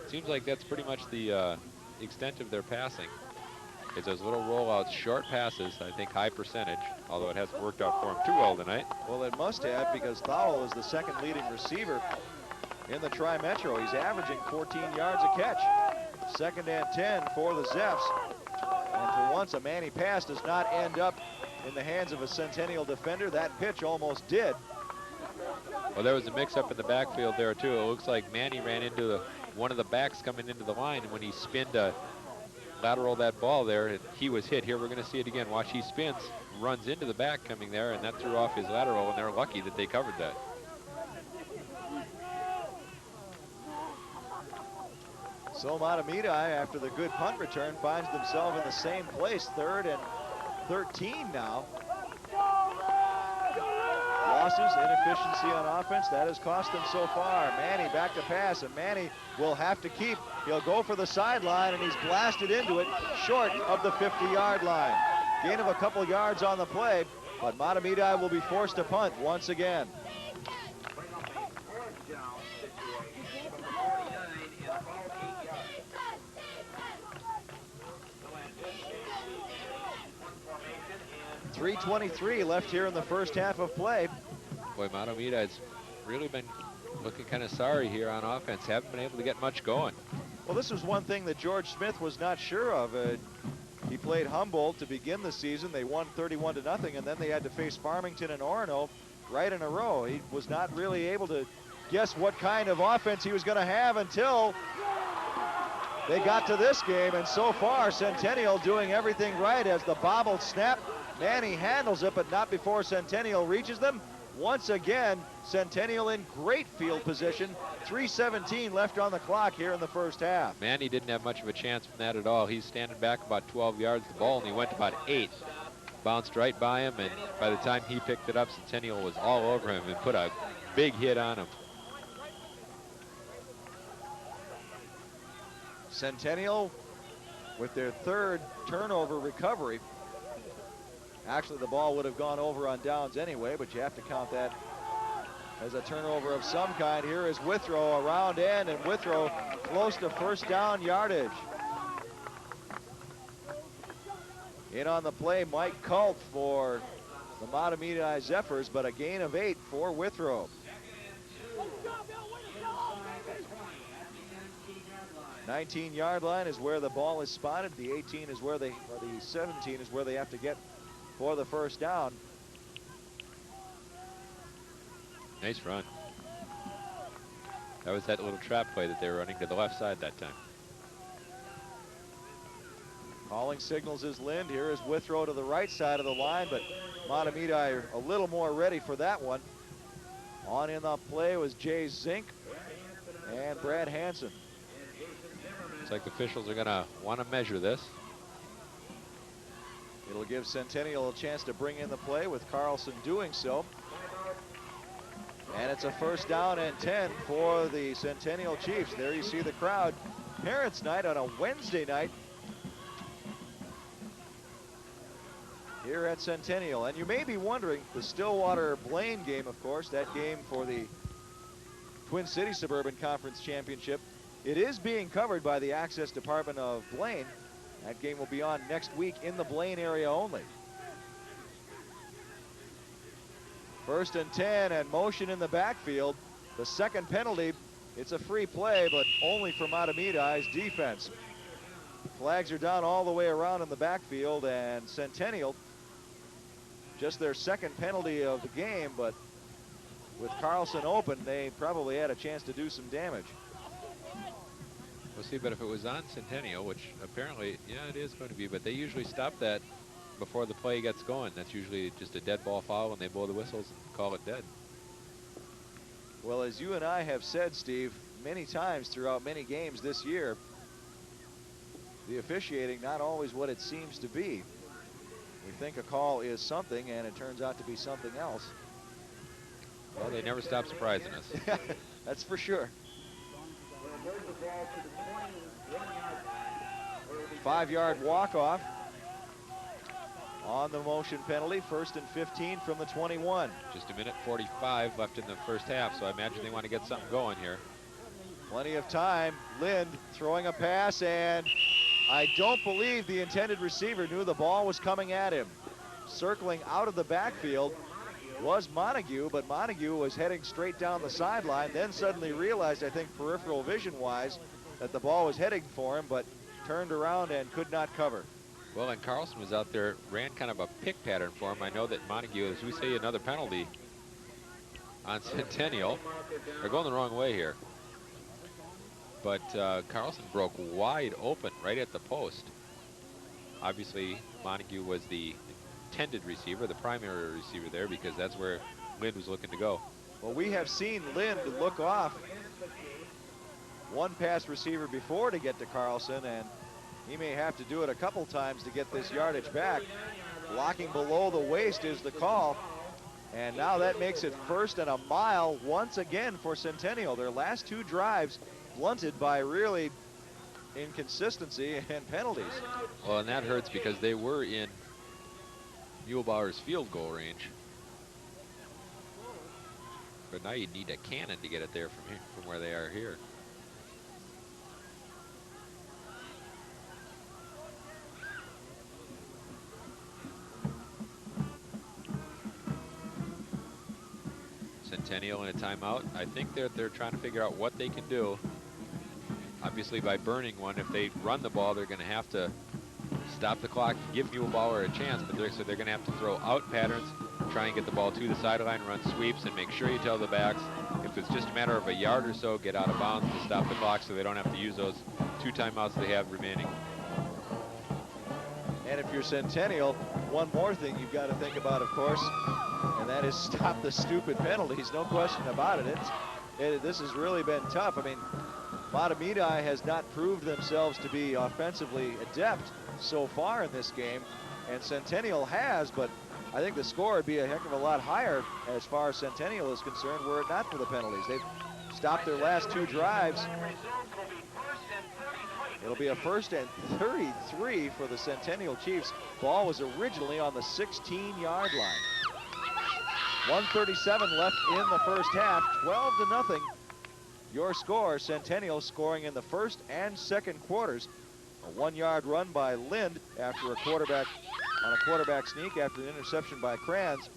Seems like that's pretty much the extent of their passing. It's those little rollouts, short passes, I think high percentage, although it hasn't worked out for him too well tonight. Well, it must have, because Thole is the second leading receiver in the Tri-Metro. He's averaging 14 yards a catch. 2nd and 10 for the Zephs. And for once, a Manny pass does not end up in the hands of a Centennial defender. That pitch almost did. Well, there was a mix-up in the backfield there, too. It looks like Manny ran into one of the backs coming into the line, and when he spinned to lateral that ball there, and he was hit. Here we're going to see it again. Watch, he spins, runs into the back coming there, and that threw off his lateral, and they're lucky that they covered that. So Mahtomedi, after the good punt return, finds themselves in the same place, 3rd and 13 now. Losses, inefficiency on offense, that has cost them so far. Manny back to pass, and Manny will have to keep. He'll go for the sideline, and he's blasted into it short of the 50-yard line. Gain of a couple yards on the play, but Mahtomedi will be forced to punt once again. .323 left here in the first half of play. Boy, Mahtomedi's really been looking kind of sorry here on offense. Haven't been able to get much going. Well, this was one thing that George Smith was not sure of. He played Humboldt to begin the season. They won 31-0, and then they had to face Farmington and Orono right in a row. He was not really able to guess what kind of offense he was going to have until they got to this game. And so far, Centennial doing everything right as the bobbled snap. Manny handles it, but not before Centennial reaches them. Once again, Centennial in great field position. 3:17 left on the clock here in the first half. Manny didn't have much of a chance from that at all. He's standing back about 12 yards. The ball only went about 8. Bounced right by him, and by the time he picked it up, Centennial was all over him and put a big hit on him. Centennial with their 3rd turnover recovery. Actually, the ball would have gone over on downs anyway, but you have to count that as a turnover of some kind. Here is Withrow around end, and Withrow close to first down yardage. In on the play, Mike Culp for the Mahtomedi Zephyrs, but a gain of 8 for Withrow. 19-yard line is where the ball is spotted. The 18 is where they, or the 17 is where they have to get for the first down. Nice run. That was that little trap play that they were running to the left side that time. Calling signals is Lind. Here is Withrow to the right side of the line, but Mahtomedi are a little more ready for that one. On in the play was Jay Zink and Brad Hansen. Looks like the officials are going to want to measure this. It'll give Centennial a chance to bring in the play, with Carlson doing so. And it's a first down and 10 for the Centennial Chiefs. There you see the crowd. Parents' night on a Wednesday night here at Centennial. And you may be wondering, the Stillwater-Blaine game, of course, that game for the Twin Cities Suburban Conference Championship, it is being covered by the Access Department of Blaine. That game will be on next week in the Blaine area only. 1st and 10, and motion in the backfield. The second penalty, it's a free play, but only for Mahtomedi's defense. Flags are down all the way around in the backfield, and Centennial, just their second penalty of the game, but with Carlson open, they probably had a chance to do some damage. We'll see, but if it was on Centennial, which apparently, yeah, it is going to be, but they usually stop that before the play gets going. That's usually just a dead ball foul when they blow the whistles and call it dead. Well, as you and I have said, Steve, many times throughout many games this year, the officiating not always what it seems to be. We think a call is something, and it turns out to be something else. Well, they never stop surprising us. That's for sure. 5-yard walk-off on the motion penalty. 1st and 15 from the 21. Just a minute 45 left in the first half, so I imagine they want to get something going here. Plenty of time. Lind throwing a pass, and I don't believe the intended receiver knew the ball was coming at him. Circling out of the backfield was Montague, but Montague was heading straight down the sideline, then suddenly realized, I think peripheral vision-wise, that the ball was heading for him, but turned around and could not cover. Well, and Carlson was out there, ran kind of a pick pattern for him. I know that Montague, as we say, another penalty on Centennial. They're going the wrong way here. But Carlson broke wide open right at the post. Obviously, Montague was the intended receiver, the primary receiver there, because that's where Lind was looking to go. Well, we have seen Lind look off one pass receiver before to get to Carlson, and he may have to do it a couple times to get this yardage back. Blocking below the waist is the call, and now that makes it 1st and a mile once again for Centennial. Their last 2 drives blunted by really inconsistency and penalties. Well, and that hurts because they were in Muehlbauer's field goal range. But now you need a cannon to get it there from here, from where they are here. Centennial in a timeout. I think they're trying to figure out what they can do. Obviously, by burning one, if they run the ball, they're going to have to stop the clock, give Muehlbauer a chance, but so they're going to have to throw out patterns, try and get the ball to the sideline, run sweeps, and make sure you tell the backs, if it's just a matter of a yard or so, get out of bounds to stop the clock so they don't have to use those 2 timeouts they have remaining. And if you're Centennial, one more thing you've got to think about, of course, and that is stop the stupid penalties. No question about it. This has really been tough. I mean, Mahtomedi has not proved themselves to be offensively adept so far in this game, and Centennial has, but I think the score would be a heck of a lot higher as far as Centennial is concerned were it not for the penalties. They've stopped their last 2 drives. It'll be a 1st and 33 for the Centennial Chiefs. Ball was originally on the 16-yard line. 1:37 left in the first half, 12-0. Your score, Centennial scoring in the 1st and 2nd quarters. A 1-yard run by Lind after a quarterback sneak after an interception by Kranz.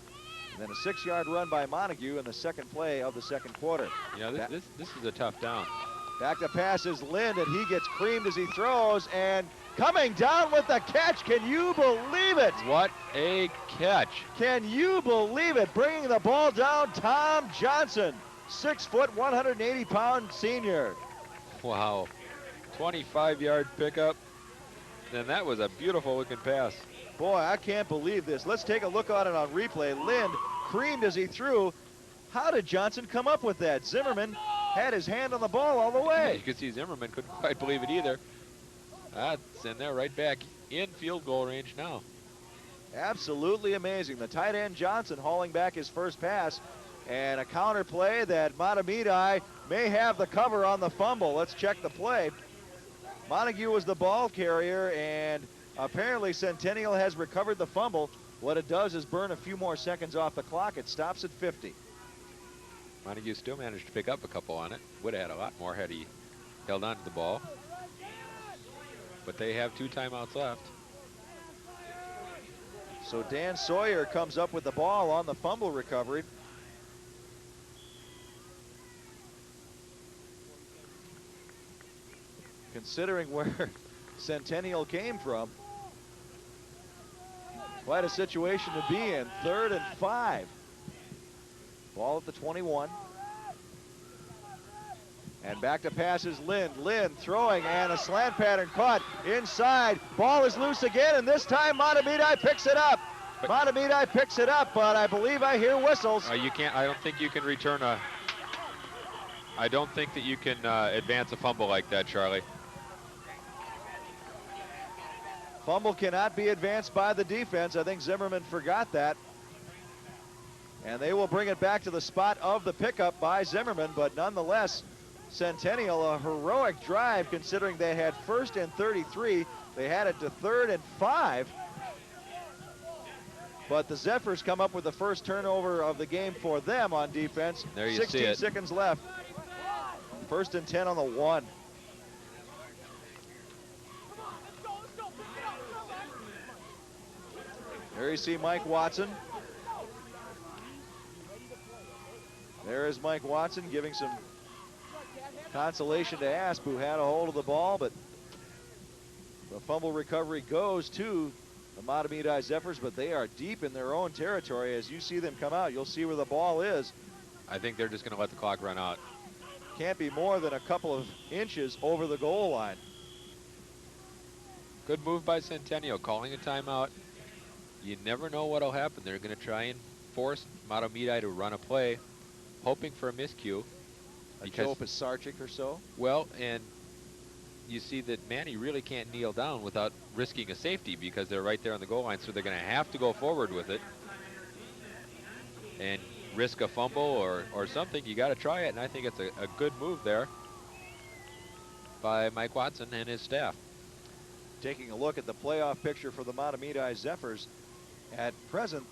And then a 6-yard run by Montague in the 2nd play of the 2nd quarter. Yeah, this is a tough down. Back to pass is Lind, and he gets creamed as he throws, and coming down with the catch. Can you believe it? What a catch. Can you believe it? Bringing the ball down, Tom Johnson, 6 foot, 180-pound senior. Wow. 25-yard pickup. And that was a beautiful looking pass. Boy, I can't believe this. Let's take a look at it on replay. Lind creamed as he threw. How did Johnson come up with that? Zimmerman had his hand on the ball all the way. Yeah, you could see Zimmerman couldn't quite believe it either. That's in there right back in field goal range now. Absolutely amazing. The tight end Johnson hauling back his first pass, and a counter play that Mahtomedi may have the cover on the fumble. Let's check the play. Montague was the ball carrier, and apparently Centennial has recovered the fumble. What it does is burn a few more seconds off the clock. It stops at 50. Montague still managed to pick up a couple on it. Would have had a lot more had he held on to the ball. But they have 2 timeouts left. So Dan Sawyer comes up with the ball on the fumble recovery. Considering where Centennial came from, quite a situation to be in. 3rd and 5. Ball at the 21. And back to pass is Lind. Lind throwing, and a slant pattern caught inside. Ball is loose again, and this time Mahtomedi picks it up. Mahtomedi picks it up, but I believe I hear whistles. You can't. I don't think you can return a. I don't think that you can advance a fumble like that, Charlie. Fumble cannot be advanced by the defense. I think Zimmerman forgot that. And they will bring it back to the spot of the pickup by Zimmerman, but nonetheless, Centennial, a heroic drive considering they had 1st and 33. They had it to 3rd and 5. But the Zephyrs come up with the first turnover of the game for them on defense. There you 16 see it. seconds left. 1st and 10 on the 1. There you see Mike Watson. There is Mike Watson giving some consolation to Asp, who had a hold of the ball, but the fumble recovery goes to the Mahtomedi Zephyrs, but they are deep in their own territory. As you see them come out, you'll see where the ball is. I think they're just going to let the clock run out. Can't be more than a couple of inches over the goal line. Good move by Centennial, calling a timeout. You never know what'll happen. They're going to try and force Mahtomedi to run a play, hoping for a miscue. A Joe Pisarczyk or so. Well, and you see that Manny really can't kneel down without risking a safety because they're right there on the goal line, so they're going to have to go forward with it and risk a fumble or something. You got to try it, and I think it's a good move there by Mike Watson and his staff. Taking a look at the playoff picture for the Mahtomedi Zephyrs, at present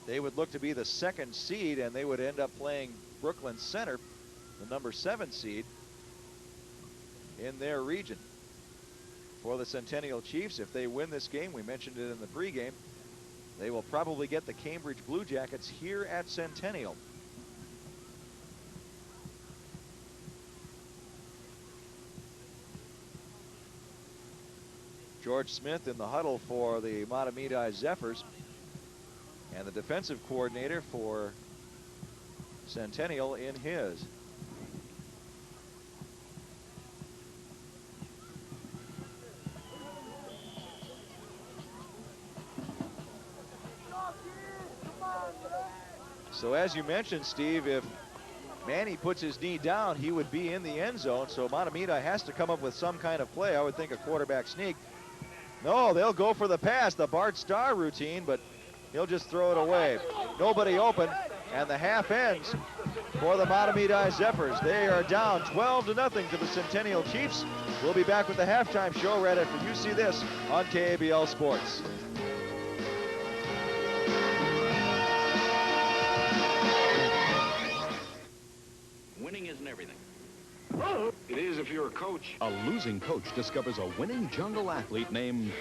they would look to be the 2nd seed, and they would end up playing Brooklyn Center, the number 7 seed in their region. For the Centennial Chiefs, if they win this game, we mentioned it in the pregame, they will probably get the Cambridge Blue Jackets here at Centennial. George Smith in the huddle for the Mahtomedi Zephyrs, and the defensive coordinator for Centennial in his. So as you mentioned, Steve, if Manny puts his knee down, he would be in the end zone. So Mahtomedi has to come up with some kind of play. I would think a quarterback sneak. No, they'll go for the pass, the Bart Starr routine, but he'll just throw it away. Nobody open, and the half ends for the Mahtomedi Zephyrs. They are down 12-0 to the Centennial Chiefs. We'll be back with the halftime show right after you see this on KABL Sports. Winning isn't everything. It is if you're a coach. A losing coach discovers a winning jungle athlete named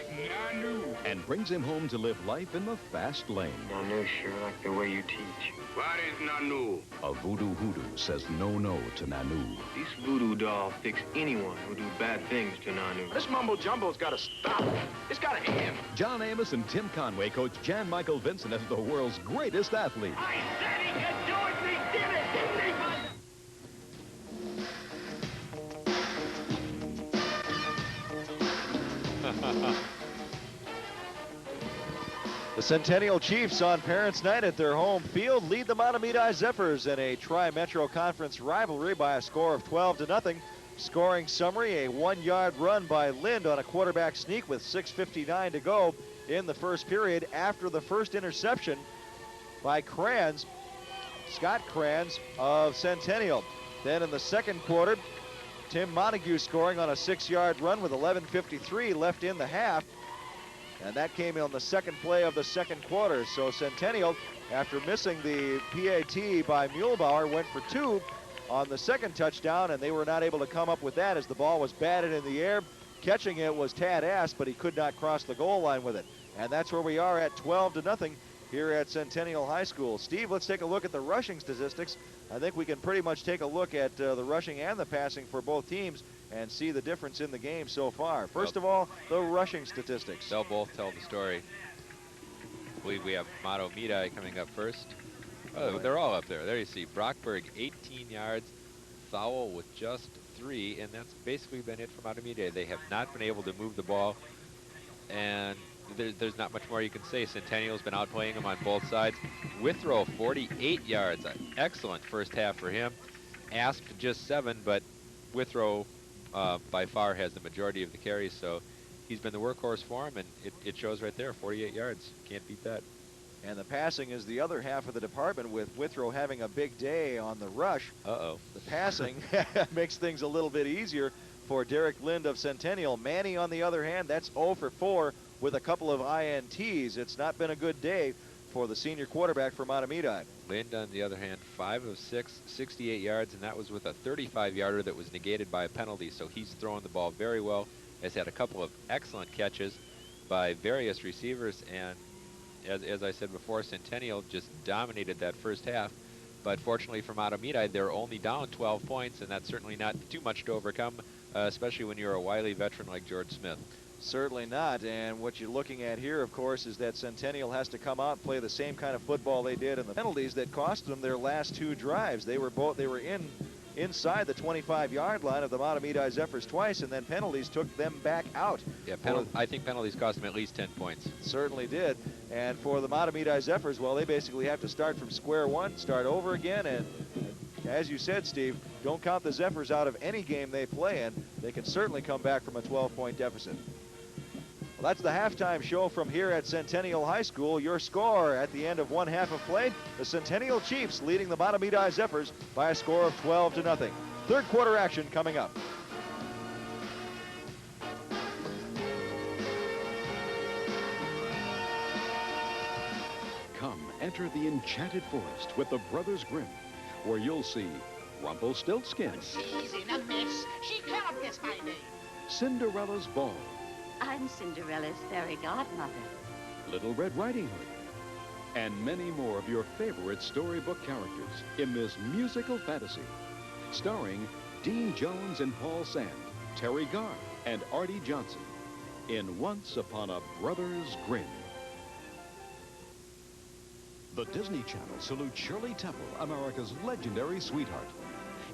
Nanu and brings him home to live life in the fast lane. Nanu sure like the way you teach. What is Nanu? A voodoo hoodoo says no to Nanu. This voodoo doll fix anyone who do bad things to Nanu. This mumbo-jumbo's got to stop. It's got to end. John Amos and Tim Conway coach Jan Michael Vincent as the world's greatest athlete. I said he could do it. He did it, didn't he? The Centennial Chiefs on Parents' Night at their home field lead the Mahtomedi Zephyrs in a Tri-Metro Conference rivalry by a score of 12-0. Scoring summary, a 1-yard run by Lind on a quarterback sneak with 6:59 to go in the first period after the first interception by Kranz, Scott Kranz of Centennial. Then in the second quarter, Tim Montague scoring on a 6-yard run with 11:53 left in the half. And that came on the second play of the second quarter. So Centennial, after missing the PAT by Muehlbauer, went for 2 on the second touchdown, and they were not able to come up with that as the ball was batted in the air. Catching it was Tad Asp, but he could not cross the goal line with it. And that's where we are at 12-0 here at Centennial High School. Steve, let's take a look at the rushing statistics. I think we can pretty much take a look at the rushing and the passing for both teams and see the difference in the game so far. First of all, the rushing statistics. They'll both tell the story. I believe we have Mahtomedi coming up first. Oh, they're all up there. There you see Brockberg, 18 yards, Thowell with just 3, and that's basically been it from Mahtomedi. They have not been able to move the ball, and there's not much more you can say. Centennial's been outplaying them on both sides. Withrow, 48 yards. An excellent first half for him. Asp just 7, but Withrow by far has the majority of the carries, so he's been the workhorse for him, and it shows right there, 48 yards. Can't beat that. And the passing is the other half of the department, with Withrow having a big day on the rush. Uh-oh. The passing makes things a little bit easier for Derek Lind of Centennial. Manny, on the other hand, that's 0 for 4 with a couple of INTs. It's not been a good day for the senior quarterback for Mahtomedi. Lind, on the other hand, 5 of 6, 68 yards, and that was with a 35-yarder that was negated by a penalty. So he's throwing the ball very well, has had a couple of excellent catches by various receivers, and as I said before, Centennial just dominated that first half. But fortunately for Mahtomedi, they're only down 12 points, and that's certainly not too much to overcome, especially when you're a wily veteran like George Smith. Certainly not, and what you're looking at here, of course, is that Centennial has to come out and play the same kind of football they did, and the penalties that cost them their last 2 drives. They were inside the 25-yard line of the Mahtomedi Zephyrs twice, and then penalties took them back out. Yeah, I think penalties cost them at least 10 points. Certainly did. And for the Mahtomedi Zephyrs, well, they basically have to start from square one, start over again, and as you said, Steve, don't count the Zephyrs out of any game they play in. They can certainly come back from a 12-point deficit. Well, that's the halftime show from here at Centennial High School. Your score at the end of one half of play, the Centennial Chiefs leading the Mahtomedi Zephyrs by a score of 12-0. Third quarter action coming up. Come, enter the enchanted forest with the Brothers Grimm, where you'll see Rumpelstiltskin, She's in a mess. She cannot guess my name. Cinderella's Ball, I'm Cinderella's fairy godmother. Little Red Riding Hood, and many more of your favorite storybook characters in this musical fantasy, starring Dean Jones and Paul Sand, Terry Garr, and Artie Johnson, in Once Upon a Brothers Grimm. The Disney Channel salutes Shirley Temple, America's legendary sweetheart.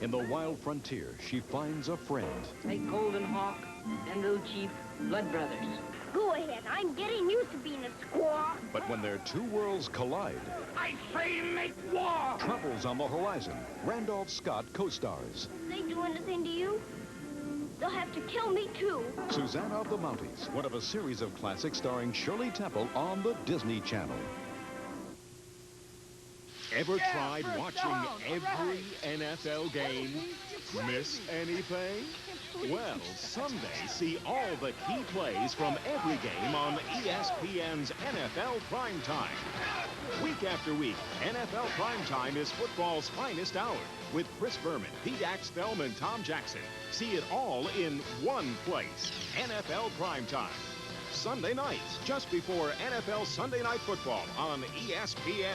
In the wild frontier, she finds a friend. Like Golden Hawk and Little Chief, blood brothers. Go ahead. I'm getting used to being a squaw. But when their two worlds collide, I say make war. Trouble's on the horizon. Randolph Scott co-stars. If they do anything to you, they'll have to kill me, too. Susanna of the Mounties, one of a series of classics starring Shirley Temple on the Disney Channel. Ever tried watching every NFL game? Miss anything? Well, Sunday, see all the key plays from every game on ESPN's NFL Primetime. Week after week, NFL Primetime is football's finest hour with Chris Berman, Pete Axthelm, and Tom Jackson. See it all in one place, NFL Primetime. Sunday nights, just before NFL Sunday Night Football on ESPN.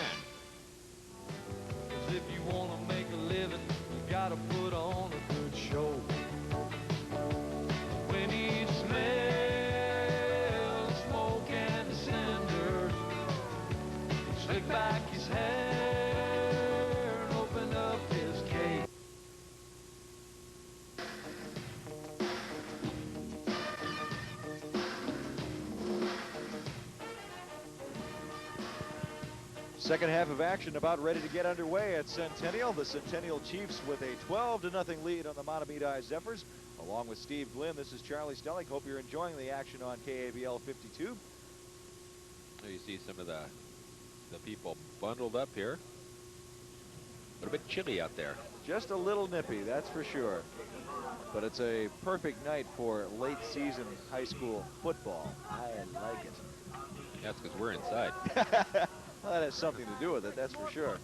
If you want to make a living, you got to put on a good show. When he smells smoke and the cinders, slick back his hair and open up his cage. Second half of action about ready to get underway at Centennial. The Centennial Chiefs with a 12-0 lead on the Mahtomedi Zephyrs. Along with Steve Glynn, this is Charlie Stelling. Hope you're enjoying the action on KABL 52. You see some of the people bundled up here. A little bit chilly out there. Just a little nippy, that's for sure. But it's a perfect night for late season high school football. I like it. That's because we're inside. Well, that has something to do with it, that's for sure.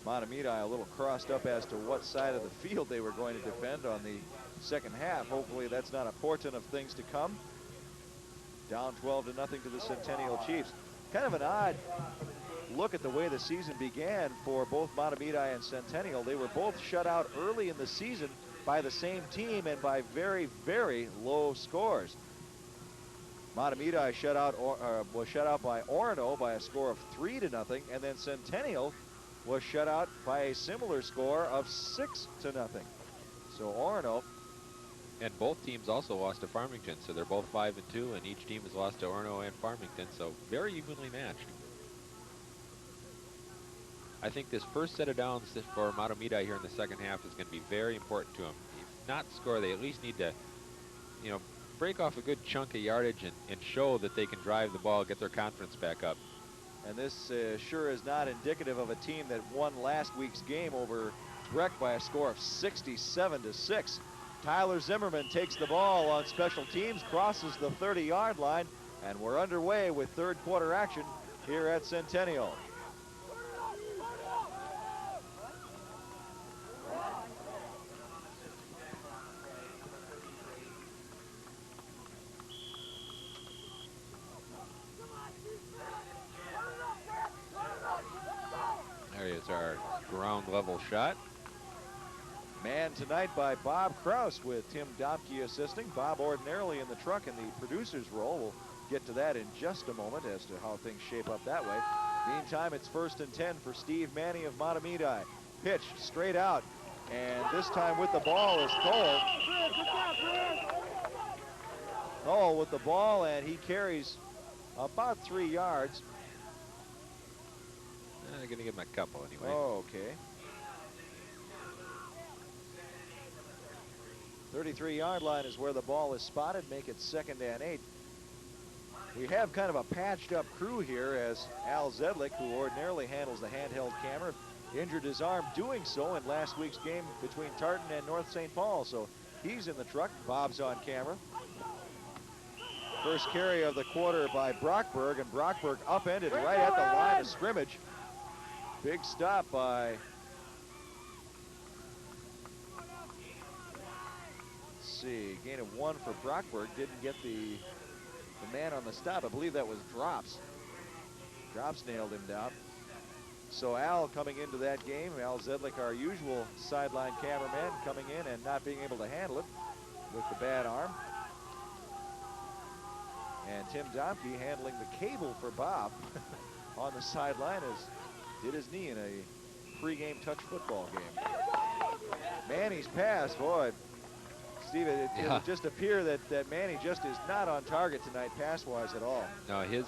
Mahtomedi a little crossed up as to what side of the field they were going to defend on the second half. Hopefully that's not a portent of things to come. Down 12-0 to the Centennial Chiefs. Kind of an odd look at the way the season began for both Mahtomedi and Centennial. They were both shut out early in the season by the same team and by very, very low scores. Mahtomedi was shut out by Orono by a score of 3-0, and then Centennial was shut out by a similar score of 6-0. So Orono. And both teams also lost to Farmington, so they're both 5-2, and each team has lost to Orono and Farmington, so very evenly matched. I think this first set of downs for Mahtomedi here in the second half is going to be very important to them. If not score, they at least need to, you know, break off a good chunk of yardage and show that they can drive the ball, get their confidence back up. And this sure is not indicative of a team that won last week's game over Breck by a score of 67-6. Tyler Zimmerman takes the ball on special teams, crosses the 30-yard line, and we're underway with third quarter action here at Centennial. There is our ground level shot. Man tonight by Bob Kraus with Tim Domke assisting. Bob ordinarily in the truck in the producer's role. We'll get to that in just a moment as to how things shape up that way. Meantime, it's 1st and 10 for Steve Manny of Mahtomedi. Pitch straight out, and this time with the ball is Cole. Cole with the ball, and he carries about 3 yards. I'm going to give him a couple anyway. Oh, okay. 33-yard line is where the ball is spotted. Make it 2nd and 8. We have kind of a patched up crew here as Al Zedlick, who ordinarily handles the handheld camera, injured his arm doing so in last week's game between Tartan and North St. Paul. So he's in the truck. Bob's on camera. First carry of the quarter by Brockberg, and Brockberg upended right at the line of scrimmage. Big stop by gain of 1 for Brockberg. Didn't get the man on the stop. I believe that was Drops. Drops nailed him down. So Al coming into that game, Al Zedlick, our usual sideline cameraman, coming in and not being able to handle it with the bad arm. And Tim Domke handling the cable for Bob on the sideline as did his knee in a pregame touch football game. Manny's pass, boy. Steve, it would just appear that Manny just is not on target tonight pass-wise at all. No, he's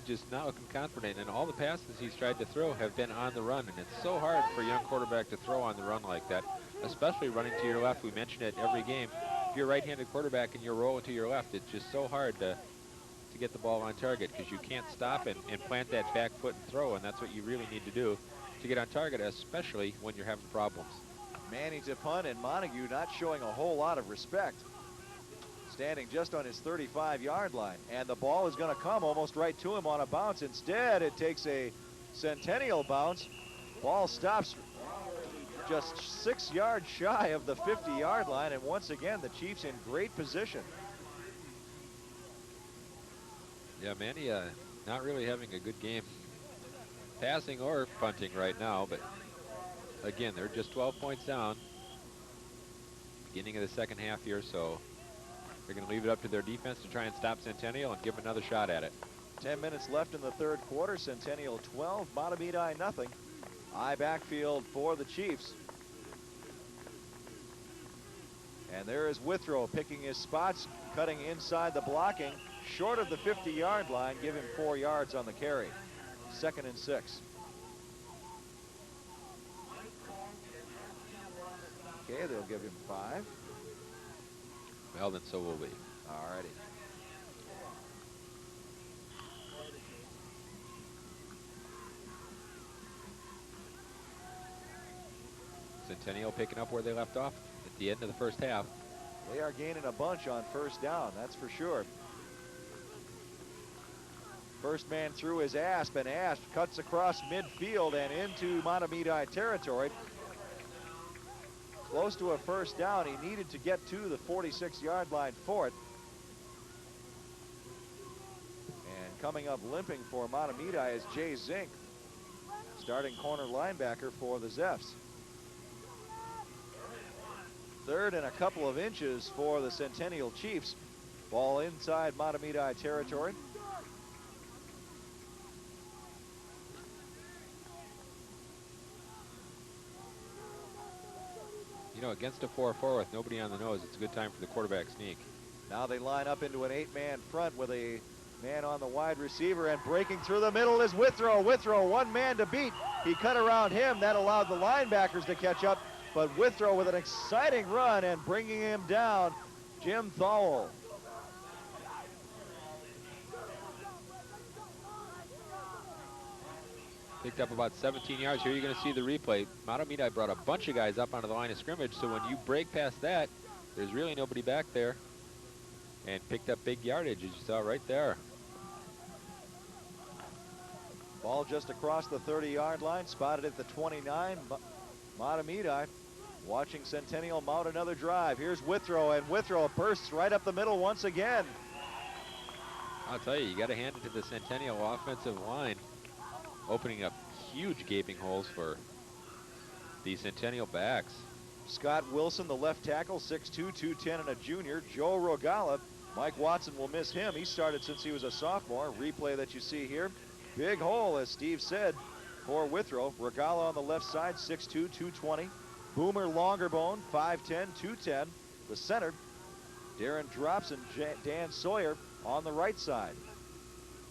just not looking confident, and all the passes he's tried to throw have been on the run, and it's so hard for a young quarterback to throw on the run like that, especially running to your left. We mention it every game. If you're a right-handed quarterback and you're rolling to your left, it's just so hard to get the ball on target because you can't stop and plant that back foot and throw, and that's what you really need to do to get on target, especially when you're having problems. Manny to punt, and Montague not showing a whole lot of respect. Standing just on his 35-yard line. And the ball is going to come almost right to him on a bounce. Instead, it takes a Centennial bounce. Ball stops just 6 yards shy of the 50-yard line. And once again, the Chiefs in great position. Yeah, Manny not really having a good game passing or punting right now, but again, they're just 12 points down. Beginning of the second half here, so they're going to leave it up to their defense to try and stop Centennial and give them another shot at it. 10 minutes left in the third quarter. Centennial 12, Mahtomedi nothing. High backfield for the Chiefs. And there is Withrow picking his spots, cutting inside the blocking, short of the 50-yard line, give him 4 yards on the carry. 2nd and 6. Okay, they'll give him 5. Well, then so will we. All righty. Centennial picking up where they left off at the end of the first half. They are gaining a bunch on first down, that's for sure. First man through is Asp, and Asp cuts across midfield and into Mahtomedi territory. Close to a first down. He needed to get to the 46-yard line for it. And coming up limping for Mahtomedi is Jay Zink, starting corner linebacker for the Zepps. 3rd and a couple of inches for the Centennial Chiefs. Ball inside Mahtomedi territory. You know, against a 4-4 with nobody on the nose, it's a good time for the quarterback sneak. Now they line up into an 8-man front with a man on the wide receiver, and breaking through the middle is Withrow. Withrow, one man to beat. He cut around him. That allowed the linebackers to catch up, but Withrow with an exciting run and bringing him down, Jim Thowell. Picked up about 17 yards. Here you're going to see the replay. Mahtomedi brought a bunch of guys up onto the line of scrimmage, so when you break past that, there's really nobody back there. And picked up big yardage, as you saw right there. Ball just across the 30-yard line, spotted at the 29. Mahtomedi watching Centennial mount another drive. Here's Withrow, and Withrow bursts right up the middle once again. I'll tell you got to hand it to the Centennial offensive line, opening up huge gaping holes for the Centennial backs. Scott Wilson, the left tackle, 6'2", 210, and a junior. Joe Rogala, Mike Watson will miss him. He started since he was a sophomore. Replay that you see here. Big hole, as Steve said, for Withrow. Rogala on the left side, 6'2", 220. Boomer Longerbone, 5'10", 210. The center, Darren Drops and Dan Sawyer on the right side.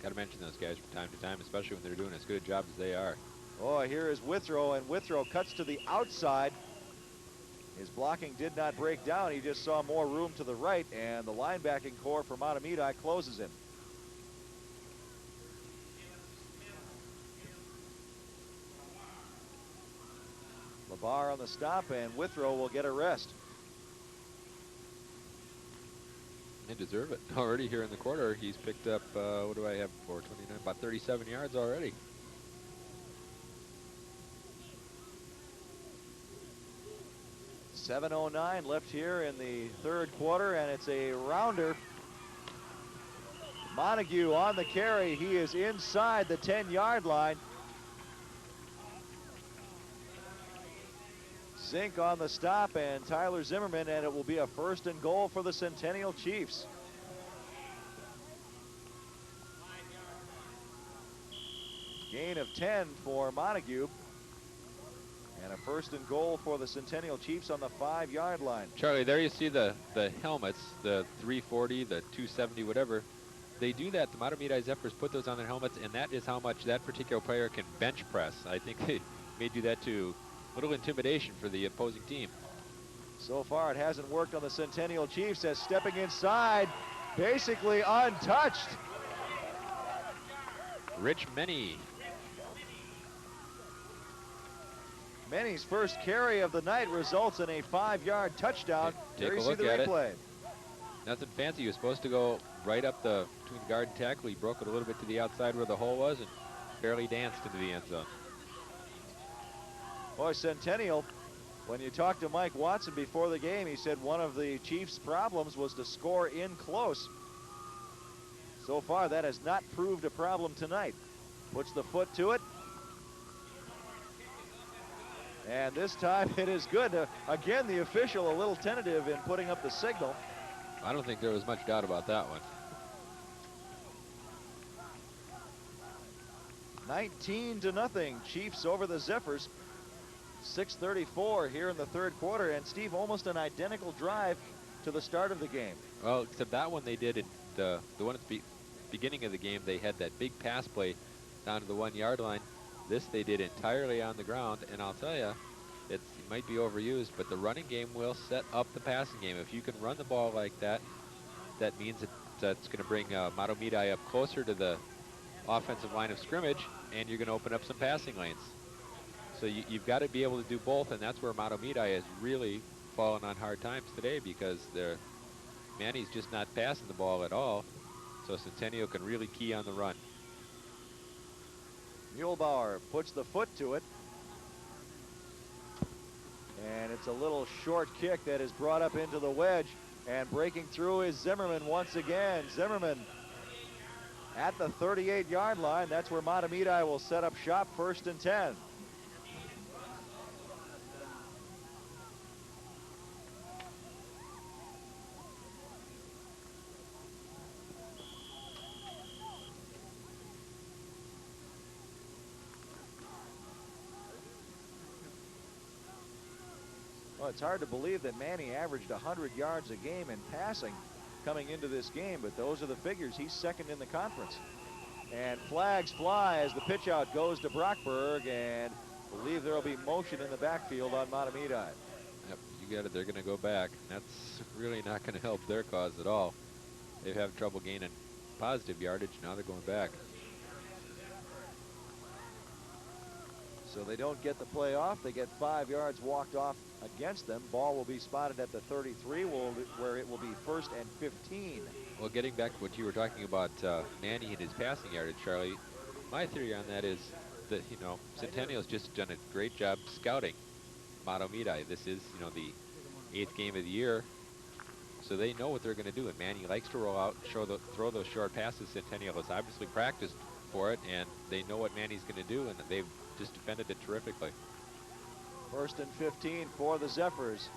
Got to mention those guys from time to time, especially when they're doing as good a job as they are. Oh, here is Withrow, and Withrow cuts to the outside. His blocking did not break down. He just saw more room to the right, and the linebacking core for Mahtomedi closes him. LeBar on the stop, and Withrow will get a rest. They deserve it. Already here in the quarter, he's picked up, what do I have for 29? About 37 yards already. .709 left here in the third quarter, and it's a rounder. Montague on the carry. He is inside the 10-yard line. Zink on the stop, and Tyler Zimmerman, and it will be a 1st and goal for the Centennial Chiefs. Gain of 10 for Montague. And a 1st and goal for the Centennial Chiefs on the 5-yard line. Charlie, there you see the helmets, the 340, the 270, whatever. They do that. The Mahtomedi Zephyrs put those on their helmets, and that is how much that particular player can bench press. I think they may do that to a little intimidation for the opposing team. So far, it hasn't worked on the Centennial Chiefs, as stepping inside, basically untouched. Rich Many. Many's first carry of the night results in a 5-yard touchdown. Take there you a see look the at replay. it. Nothing fancy. He was supposed to go right up between the guard and tackle. He broke it a little bit to the outside where the hole was and barely danced into the end zone. Boy, Centennial, when you talked to Mike Watson before the game, he said one of the Chiefs' problems was to score in close. So far, that has not proved a problem tonight. Puts the foot to it. And this time it is good. Again, the official a little tentative in putting up the signal. I don't think there was much doubt about that one. 19-0, Chiefs over the Zephyrs. 6:34 here in the third quarter, and Steve, almost an identical drive to the start of the game. Well, except that one they did in the one at the beginning of the game. They had that big pass play down to the 1-yard line. This they did entirely on the ground, and I'll tell you, it might be overused, but the running game will set up the passing game. If you can run the ball like that, that means that's going to bring Mahtomedi up closer to the offensive line of scrimmage, and you're going to open up some passing lanes. So you've got to be able to do both, and that's where Mahtomedi has really fallen on hard times today, because Manny's just not passing the ball at all, so Centennial can really key on the run. Muehlbauer puts the foot to it. And it's a little short kick that is brought up into the wedge. And breaking through is Zimmerman once again. Zimmerman at the 38-yard line. That's where Mahtomedi will set up shop, 1st and 10. Well, it's hard to believe that Manny averaged 100 yards a game in passing coming into this game, but those are the figures. He's second in the conference. And flags fly as the pitch out goes to Brockberg, and believe there will be motion in the backfield on Mahtomedi. Yep, you got it. They're going to go back. That's really not going to help their cause at all. They have trouble gaining positive yardage. Now they're going back. So they don't get the play off. They get 5 yards walked off against them. Ball will be spotted at the 33, where it will be 1st and 15. Well, getting back to what you were talking about, Manny and his passing yardage, Charlie, my theory on that is that, you know, Centennial's just done a great job scouting Mahtomedi. This is, you know, the 8th game of the year, so they know what they're going to do. And Manny likes to roll out, throw those short passes. Centennial has obviously practiced for it, and they know what Manny's going to do, and they've just defended it terrifically. 1st and 15 for the Zephyrs.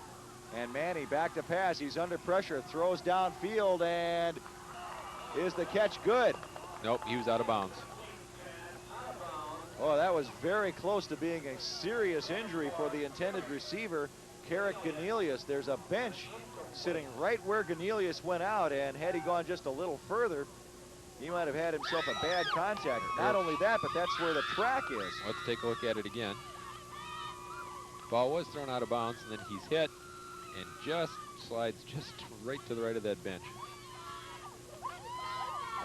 And Manny back to pass. He's under pressure, throws downfield, and is the catch good? Nope, he was out of bounds. Oh, that was very close to being a serious injury for the intended receiver, Carrick Ganelius. There's a bench sitting right where Ganelius went out, and had he gone just a little further, he might have had himself a bad contact. Not only that, but that's where the track is. Let's take a look at it again. Ball was thrown out of bounds, and then he's hit and just slides just right to the right of that bench.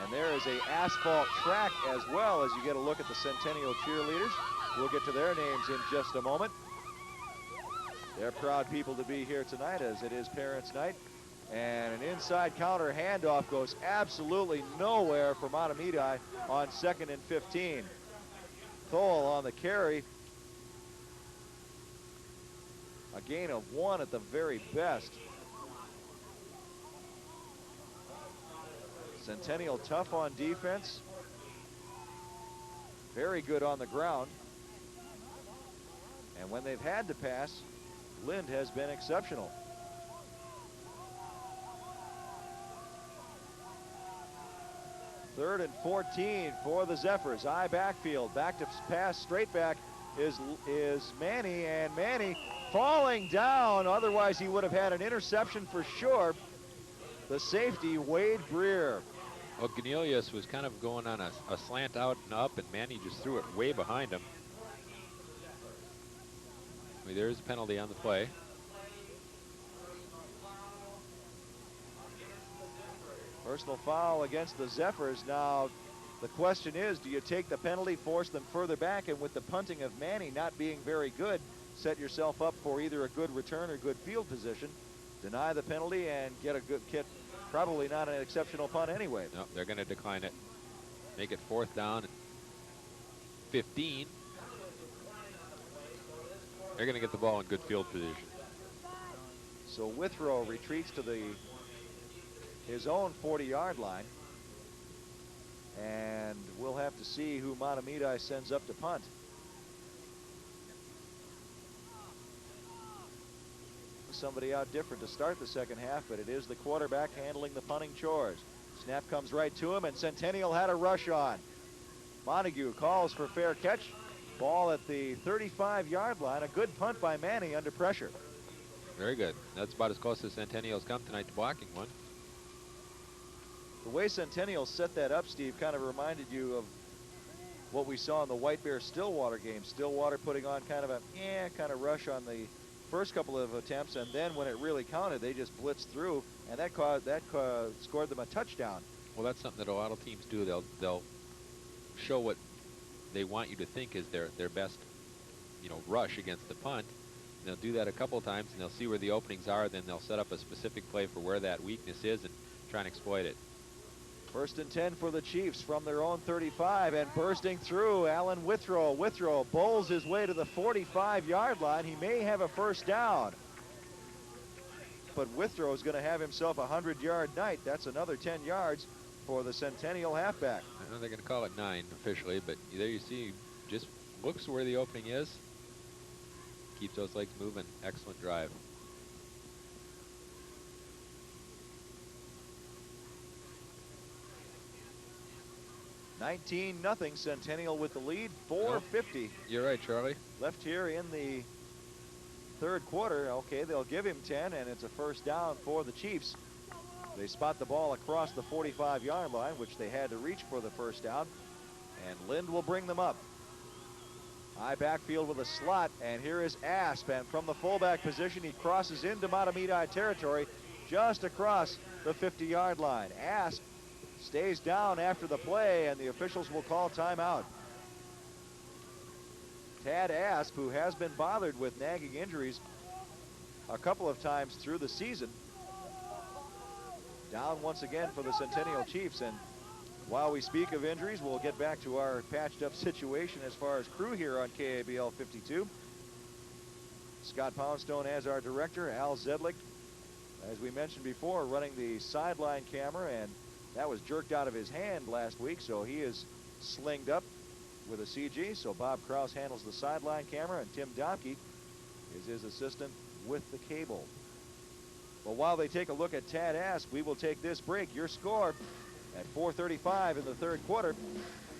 And there is a asphalt track as well as you get a look at the Centennial cheerleaders. We'll get to their names in just a moment. They're proud people to be here tonight, as it is Parents' Night. And an inside counter handoff goes absolutely nowhere for Mahtomedi on 2nd and 15. Thole on the carry. A gain of 1 at the very best. Centennial tough on defense. Very good on the ground. And when they've had to pass, Lind has been exceptional. Third and 14 for the Zephyrs. Eye backfield. Back to pass straight back is Manny, and Manny falling down. Otherwise, he would have had an interception for sure. The safety, Wade Greer. Well, Ganelius was kind of going on a slant out and up, and Manny just threw it way behind him. I mean, there's a penalty on the play. Personal foul against the Zephyrs. Now, the question is, do you take the penalty, force them further back, and with the punting of Manny not being very good, set yourself up for either a good return or good field position, deny the penalty, and get a good kit? Probably not an exceptional punt anyway. No, they're going to decline it. Make it 4th down and 15. They're going to get the ball in good field position. So Withrow retreats to his own 40-yard line. And we'll have to see who Mahtomedi sends up to punt. Somebody out different to start the second half, but it is the quarterback handling the punting chores. Snap comes right to him, and Centennial had a rush on. Montague calls for fair catch. Ball at the 35-yard line. A good punt by Manny under pressure. Very good. That's about as close as Centennial's come tonight to blocking one. The way Centennial set that up, Steve, kind of reminded you of what we saw in the White Bear Stillwater game. Stillwater putting on kind of a kind of rush on the first couple of attempts, and then when it really counted, they just blitzed through, and that scored them a touchdown. Well, that's something that a lot of teams do. They'll show what they want you to think is their best, rush against the punt. And they'll do that a couple of times, and they'll see where the openings are. Then they'll set up a specific play for where that weakness is and try and exploit it. 1st and 10 for the Chiefs from their own 35, and bursting through, Alan Withrow. Withrow bowls his way to the 45-yard line. He may have a first down. But Withrow is going to have himself a 100-yard night. That's another 10 yards for the Centennial halfback. I know they're going to call it 9 officially, but there you see, just looks where the opening is. Keeps those legs moving. Excellent drive. (19-0) Centennial with the lead. 4:50. You're right, Charlie. Left here in the third quarter. Okay, they'll give him 10, and it's a first down for the Chiefs. They spot the ball across the 45-yard line, which they had to reach for the first down, and Lind will bring them up. High backfield with a slot, and here is Asp, and from the fullback position, he crosses into Mahtomedi territory just across the 50-yard line. Asp stays down after the play, and the officials will call timeout. Tad Asp, who has been bothered with nagging injuries a couple of times through the season, down once again for the Centennial Chiefs. And while we speak of injuries, we'll get back to our patched up situation as far as crew here on KABL 52. Scott Poundstone as our director, Al Zedlick, as we mentioned before, running the sideline camera, and that was jerked out of his hand last week, so he is slinged up with a CG. So Bob Kraus handles the sideline camera, and Tim Domke is his assistant with the cable. Well, while they take a look at Tad Asp, we will take this break. Your score at 4:35 in the third quarter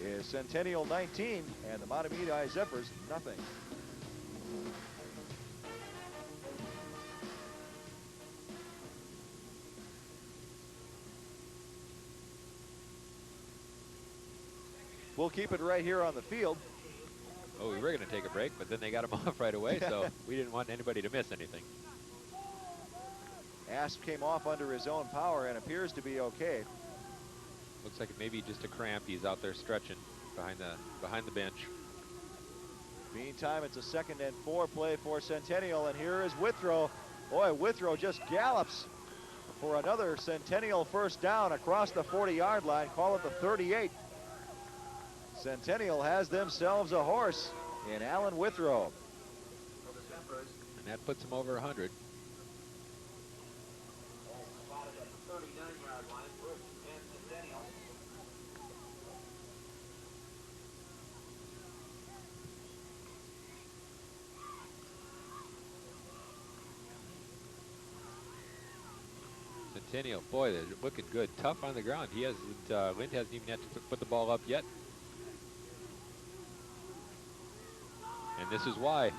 is Centennial 19 and the Mahtomedi Zephyrs nothing. We'll keep it right here on the field. Oh, we were going to take a break, but then they got him off right away, so we didn't want anybody to miss anything. Asp came off under his own power and appears to be okay. Looks like it may be just a cramp. He's out there stretching behind the bench. Meantime, it's a 2nd and 4 play for Centennial, and here is Withrow. Boy, Withrow just gallops for another Centennial first down across the 40-yard line. Call it the 38. Centennial has themselves a horse in Alan Withrow. And that puts him over 100. Centennial, boy, they're looking good. Tough on the ground. He hasn't, Lind hasn't even had to put the ball up yet. And this is why.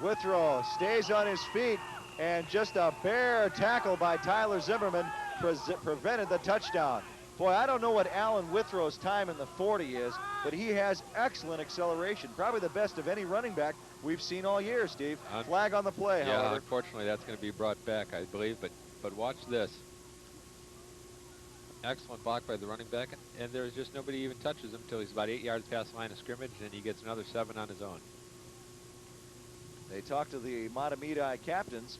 Withrow stays on his feet, and just a bare tackle by Tyler Zimmerman prevented the touchdown. Boy, I don't know what Alan Withrow's time in the 40 is, but he has excellent acceleration. Probably the best of any running back we've seen all year, Steve. Flag on the play, yeah, however. Unfortunately, that's going to be brought back, I believe, but watch this. Excellent block by the running back, and there's just nobody even touches him until he's about 8 yards past the line of scrimmage, and he gets another 7 on his own. They talk to the Mahtomedi captains,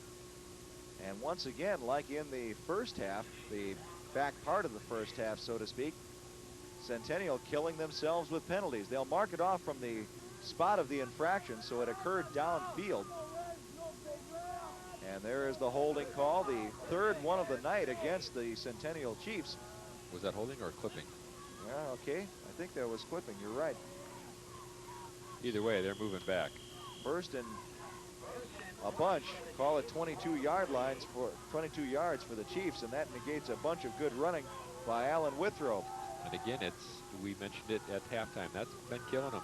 and once again, like in the first half, the back part of the first half, so to speak, Centennial killing themselves with penalties. They'll mark it off from the spot of the infraction, so it occurred downfield. And there is the holding call, the third one of the night against the Centennial Chiefs. Was that holding or clipping? Yeah, okay. I think that was clipping. You're right. Either way, they're moving back. First and a bunch. Call it 22 yards for the Chiefs, and that negates a bunch of good running by Alan Withrow. And again, we mentioned it at halftime. That's been killing them.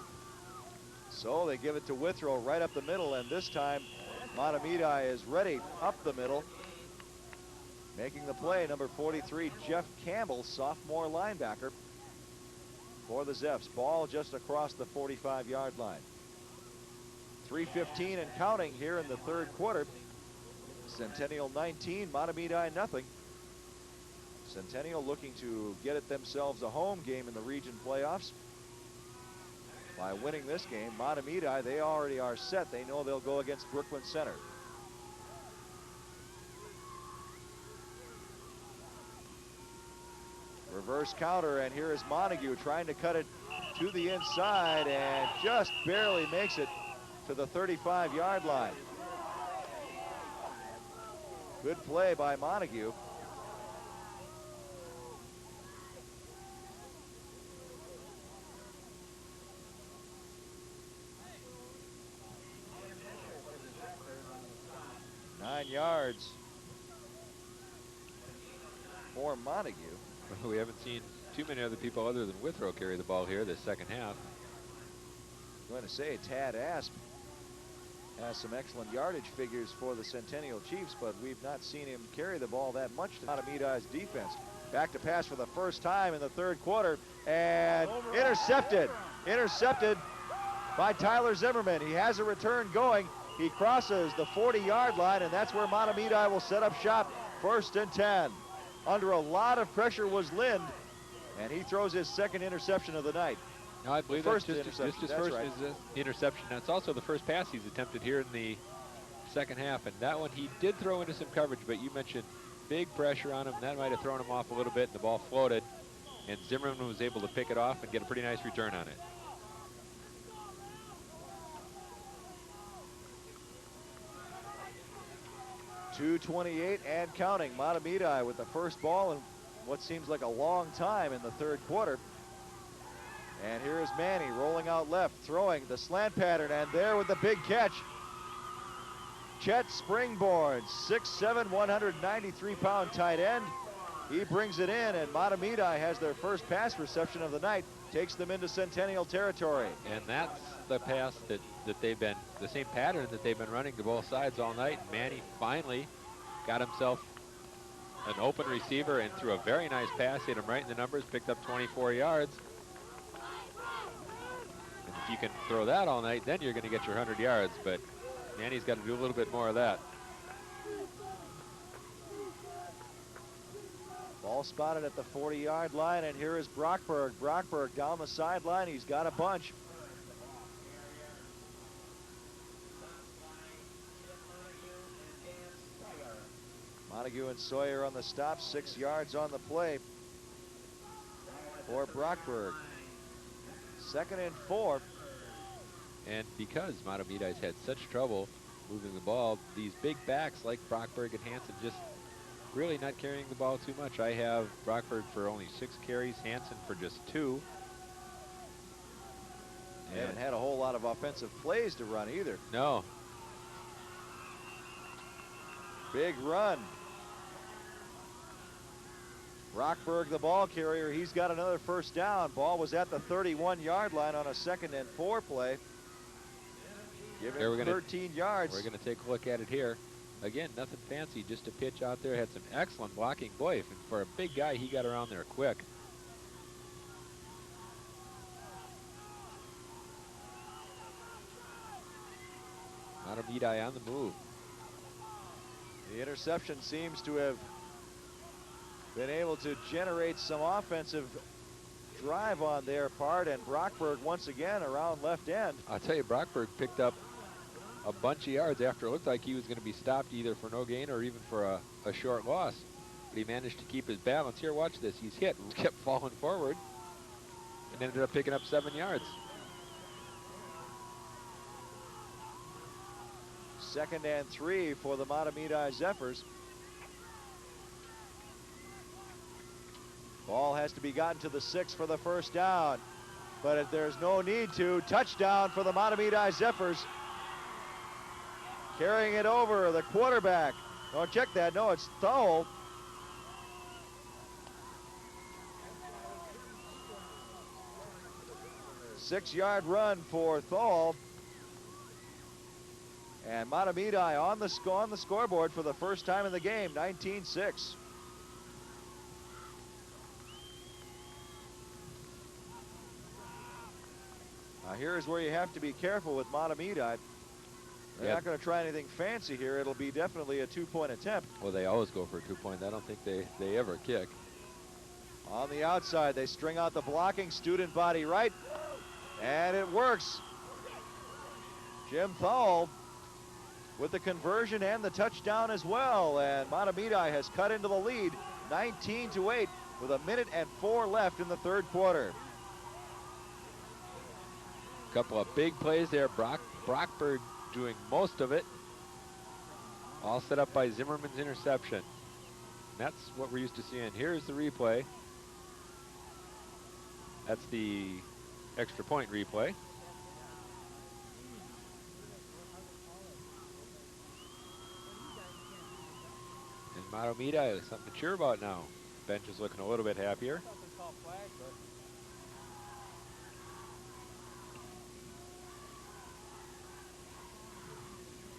So they give it to Withrow right up the middle, and this time Mahtomedi is ready up the middle. Making the play, number 43, Jeff Campbell, sophomore linebacker for the Zepps. Ball just across the 45-yard line. 3:15 and counting here in the third quarter. Centennial 19, Mahtomedi nothing. Centennial looking to get it themselves a home game in the region playoffs by winning this game. Mahtomedi, they already are set. They know they'll go against Brooklyn Center. Reverse counter, and here is Montague trying to cut it to the inside and just barely makes it to the 35-yard line. Good play by Montague. Nine yards for Montague. We haven't seen too many other people other than Withrow carry the ball here this second half. I'm going to say Tad Asp has some excellent yardage figures for the Centennial Chiefs, but we've not seen him carry the ball that much to Mahtomedi's defense. Back to pass for the first time in the third quarter, and intercepted. Intercepted by Tyler Zimmerman. He has a return going. He crosses the 40-yard line, and that's where Mahtomedi will set up shop. 1st and 10. Under a lot of pressure was Lind, and he throws his second interception of the night. No, I believe First that's just his first interception. That's also the first pass he's attempted here in the second half, and that one he did throw into some coverage, but you mentioned big pressure on him. That might have thrown him off a little bit, and the ball floated, and Zimmerman was able to pick it off and get a pretty nice return on it. .228 and counting. Mahtomedi with the first ball in what seems like a long time in the third quarter. And here is Manny rolling out left, throwing the slant pattern, and there with the big catch. Chet Springborn, 6'7", 193-pound tight end. He brings it in, and Mahtomedi has their first pass reception of the night, takes them into Centennial territory. And that's the pass that they've been, the same pattern that they've been running to both sides all night. And Manny finally got himself an open receiver and threw a very nice pass, hit him right in the numbers, picked up 24 yards. And if you can throw that all night, then you're going to get your 100 yards. But Manny's got to do a little bit more of that. Ball spotted at the 40-yard line, and here is Brockberg. Brockberg down the sideline. He's got a bunch. Montague and Sawyer on the stop, 6 yards on the play for Brockberg. 2nd and 4. And because Mahtomedi's had such trouble moving the ball, these big backs like Brockberg and Hansen just really not carrying the ball too much. I have Brockberg for only 6 carries, Hansen for just 2. They haven't had a whole lot of offensive plays to run either. No. Big run. Brockberg, the ball carrier, he's got another first down. Ball was at the 31-yard line on a 2nd and 4 play. Giving him 13 yards. We're going to take a look at it here. Again, nothing fancy, just a pitch out there. Had some excellent blocking. Boy, and for a big guy, he got around there quick. Mahtomedi on the move. The interception seems to have been able to generate some offensive drive on their part, and Brockberg once again around left end. I'll tell you, Brockberg picked up a bunch of yards after it looked like he was going to be stopped either for no gain or even for a short loss. But he managed to keep his balance. Here, watch this. He's hit, kept falling forward, and ended up picking up 7 yards. 2nd and 3 for the Mahtomedi Zephyrs. Ball has to be gotten to the 6 for the first down, but there's no need to. Touchdown for the Mahtomedi Zephyrs. Carrying it over, the quarterback. Oh, check that. No, it's Thole. Six-yard run for Thole. And Mahtomedi on the scoreboard for the first time in the game, 19-6. Now here's where you have to be careful with Mahtomedi. They're not going to try anything fancy here. It'll be definitely a 2-point attempt. Well, they always go for a 2-point. I don't think they ever kick. On the outside, they string out the blocking, student body right, and it works. Jim Thole with the conversion and the touchdown as well, and Mahtomedi has cut into the lead, 19-8, with 1:04 left in the third quarter. Couple of big plays there. Brockberg doing most of it. All set up by Zimmerman's interception. That's what we're used to seeing. Here's the replay. That's the extra point replay. And Mahtomedi is something to cheer about now. Bench is looking a little bit happier.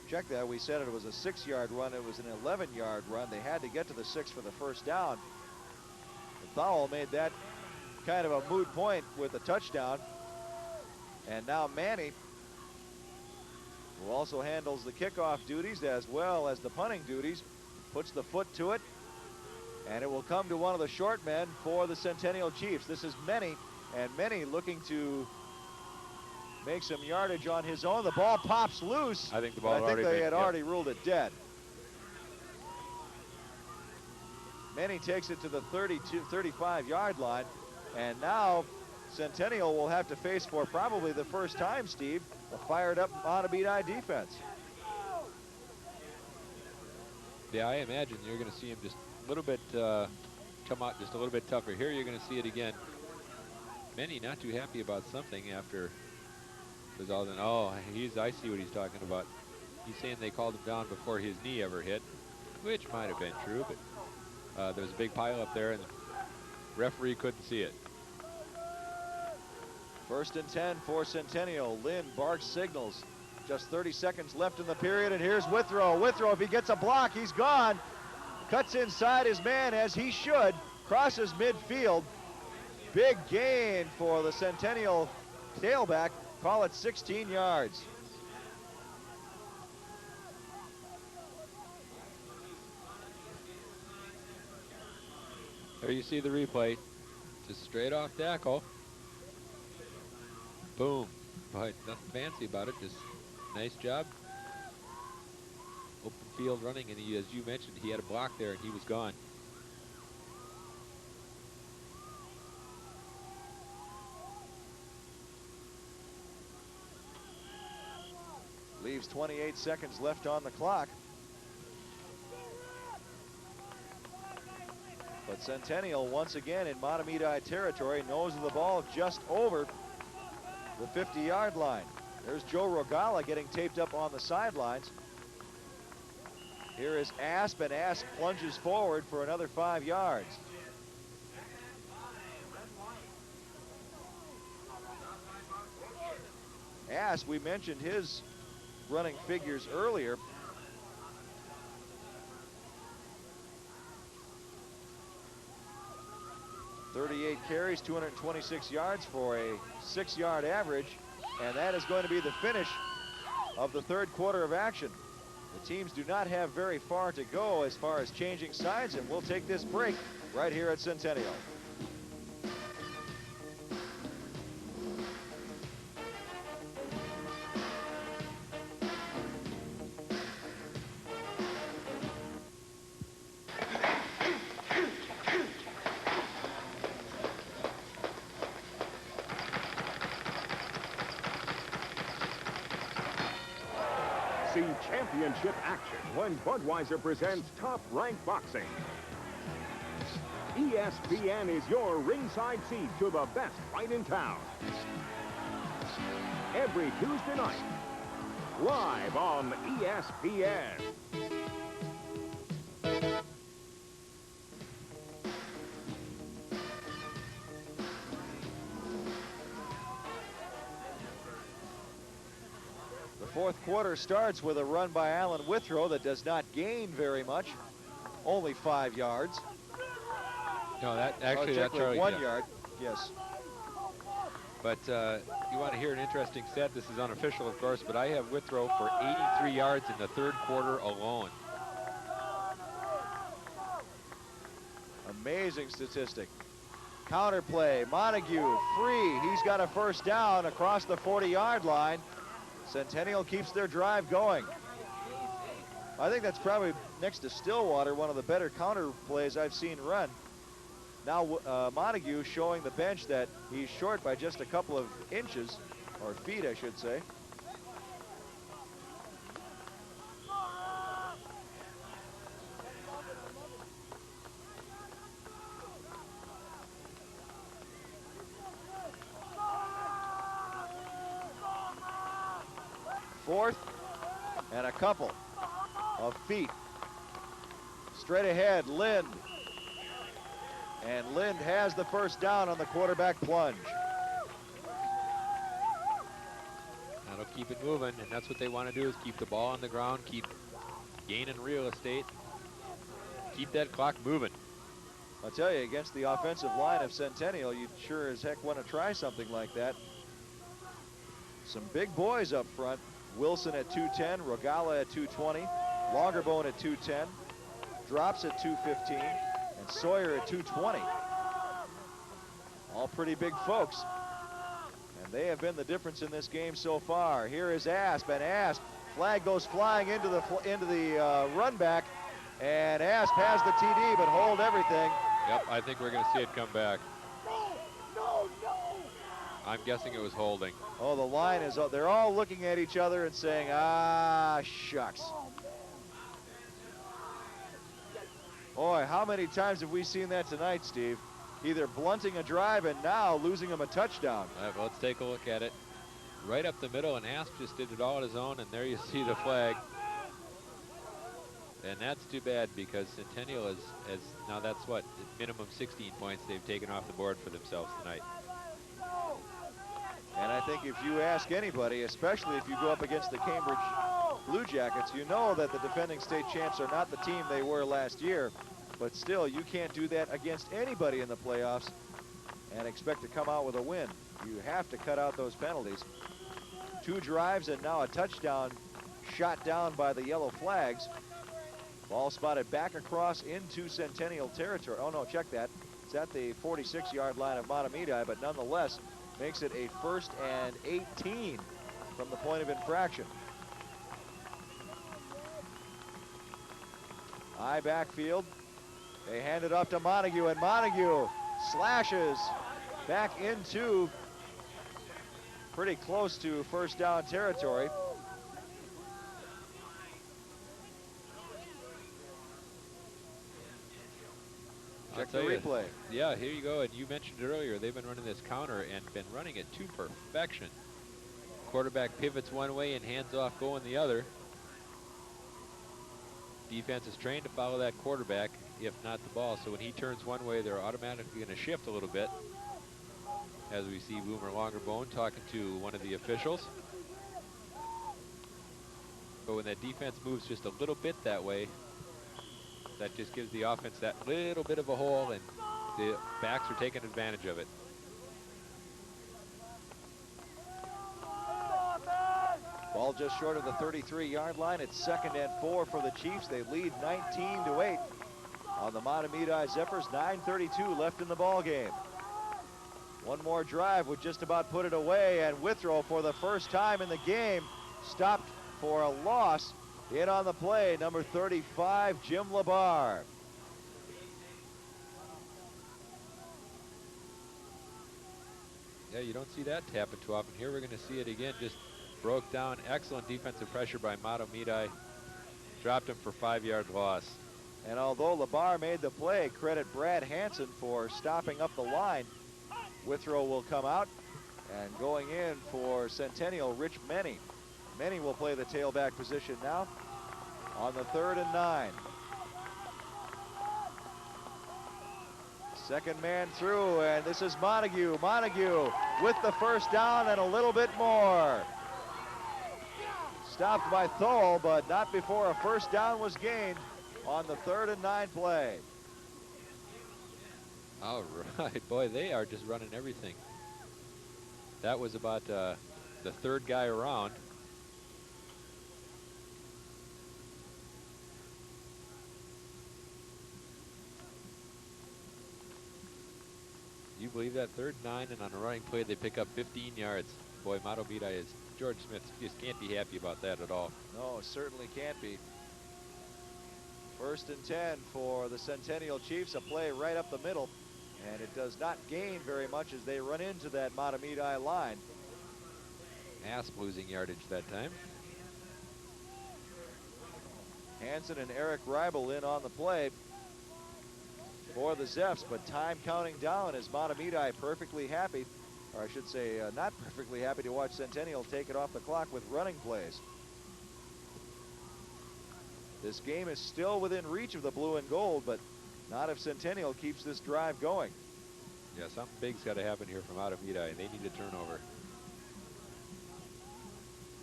check that. We said it was a 6-yard run. It was an 11-yard run. They had to get to the 6 for the first down. The foul made that kind of a moot point with a touchdown. And now Manny, who also handles the kickoff duties as well as the punting duties, puts the foot to it. And it will come to one of the short men for the Centennial Chiefs. This is Manny, and Manny looking to make some yardage on his own. The ball pops loose. I think the ball I think already they been, had already ruled it dead. Manny takes it to the 35-yard line, and now Centennial will have to face for probably the first time, Steve, a fired-up Mahtomedi defense. Yeah, I imagine you're going to see him just a little bit come out just a little bit tougher. Here you're going to see it again. Manny not too happy about something after was all done. Oh, I see what he's talking about. He's saying they called him down before his knee ever hit, which might have been true, but there was a big pile up there and the referee couldn't see it. 1st and 10 for Centennial. Lynn barks signals. Just 30 seconds left in the period, and here's Withrow. Withrow, if he gets a block, he's gone. Cuts inside his man as he should. Crosses midfield. Big gain for the Centennial tailback. Call it 16 yards. There you see the replay. Just straight off tackle. Boom. But nothing fancy about it. Just nice job. Open field running, and he, as you mentioned, he had a block there and he was gone. Leaves 28 seconds left on the clock. But Centennial once again in Mahtomedi territory, nose of the ball just over the 50-yard line. There's Joe Rogala getting taped up on the sidelines. Here is Asp, and Asp plunges forward for another 5 yards. Asp, we mentioned his running figures earlier. .38 carries, 226 yards for a 6-yard average, and that is going to be the finish of the 3rd quarter of action. The teams do not have very far to go as far as changing sides, and we'll take this break right here at Centennial. See championship action when Budweiser presents Top Rank Boxing. ESPN is your ringside seat to the best fight in town. Every Tuesday night, live on ESPN. The 4th quarter starts with a run by Alan Withrow that does not gain very much, only 5 yards. No, that actually that's Charlie. 1 yard, yes. But you want to hear an interesting stat. This is unofficial, of course, but I have Withrow for 83 yards in the 3rd quarter alone. Amazing statistic. Counter play, Montague free. He's got a first down across the 40-yard line. Centennial keeps their drive going. I think that's probably, next to Stillwater, one of the better counter plays I've seen run. Now Montague showing the bench that he's short by just a couple of inches, or feet I should say. Fourth and a couple of feet. Straight ahead, Lind. And Lind has the first down on the quarterback plunge. That'll let's keep it moving, and that's what they want to do is keep the ball on the ground, keep gaining real estate, keep that clock moving. I'll tell you, against the offensive line of Centennial, you sure as heck want to try something like that. Some big boys up front. Wilson at 210, Rogala at 220, Longerbone at 210, Drops at 215, and Sawyer at 220. All pretty big folks. And they have been the difference in this game so far. Here is Asp, and Asp, flag goes flying into the run back, and Asp has the TD, but hold everything. Yep, I think we're going to see it come back. I'm guessing it was holding. Oh, the line is, they're all looking at each other and saying, ah, shucks. Boy, how many times have we seen that tonight, Steve? Either blunting a drive and now losing him a touchdown. All right, well, let's take a look at it. Right up the middle, and Asp just did it all on his own, and there you see the flag. And that's too bad because Centennial has now that's what, minimum 16 points they've taken off the board for themselves tonight. And I think if you ask anybody, especially if you go up against the Cambridge Blue Jackets, you know that the defending state champs are not the team they were last year, but still, you can't do that against anybody in the playoffs and expect to come out with a win. You have to cut out those penalties. 2 drives and now a touchdown shot down by the yellow flags. Ball spotted back across into Centennial territory. Oh no, check that. It's at the 46-yard line of Mahtomedi, but nonetheless makes it a 1st and 18 from the point of infraction. High backfield. They hand it off to Montague, and Montague slashes back into pretty close to first down territory. Check the replay. Yeah, here you go. And you mentioned it earlier. They've been running this counter and been running it to perfection. Quarterback pivots one way and hands off going the other. Defense is trained to follow that quarterback, if not the ball. So when he turns one way, they're automatically going to shift a little bit. As we see Boomer Longerbone talking to one of the officials. But when that defense moves just a little bit that way, that just gives the offense that little bit of a hole, and the backs are taking advantage of it. Ball just short of the 33-yard line. It's 2nd and 4 for the Chiefs. They lead 19-8 on the Mahtomedi Zephyrs. 9:32 left in the ball game. One more drive would just about put it away, and Withrow, for the first time in the game, stopped for a loss. In on the play, number 35, Jim Labar. Yeah, you don't see that happen too often. Here we're going to see it again. Just broke down. Excellent defensive pressure by Mahtomedi. Dropped him for 5-yard loss. And although Labar made the play, credit Brad Hansen for stopping up the line. Withrow will come out, and going in for Centennial, Rich Menny. Menny will play the tailback position now on the 3rd and 9. Second man through, and this is Montague. Montague with the first down and a little bit more. Stopped by Thole, but not before a first down was gained on the 3rd and 9 play. All right, boy, they are just running everything. That was about the 3rd guy around. You believe that 3rd and 9, and on a running play they pick up 15 yards. Boy, Mahtomedi is, George Smith just can't be happy about that at all. No, certainly can't be. 1st and 10 for the Centennial Chiefs, a play right up the middle, and it does not gain very much as they run into that Mahtomedi line. Asp losing yardage that time. Hansen and Eric Reibel in on the play for the Zephs, but time counting down as Mahtomedi perfectly happy, or I should say not perfectly happy, to watch Centennial take it off the clock with running plays. This game is still within reach of the blue and gold, but not if Centennial keeps this drive going. Yeah, something big's got to happen here from Mahtomedi, and they need a turnover.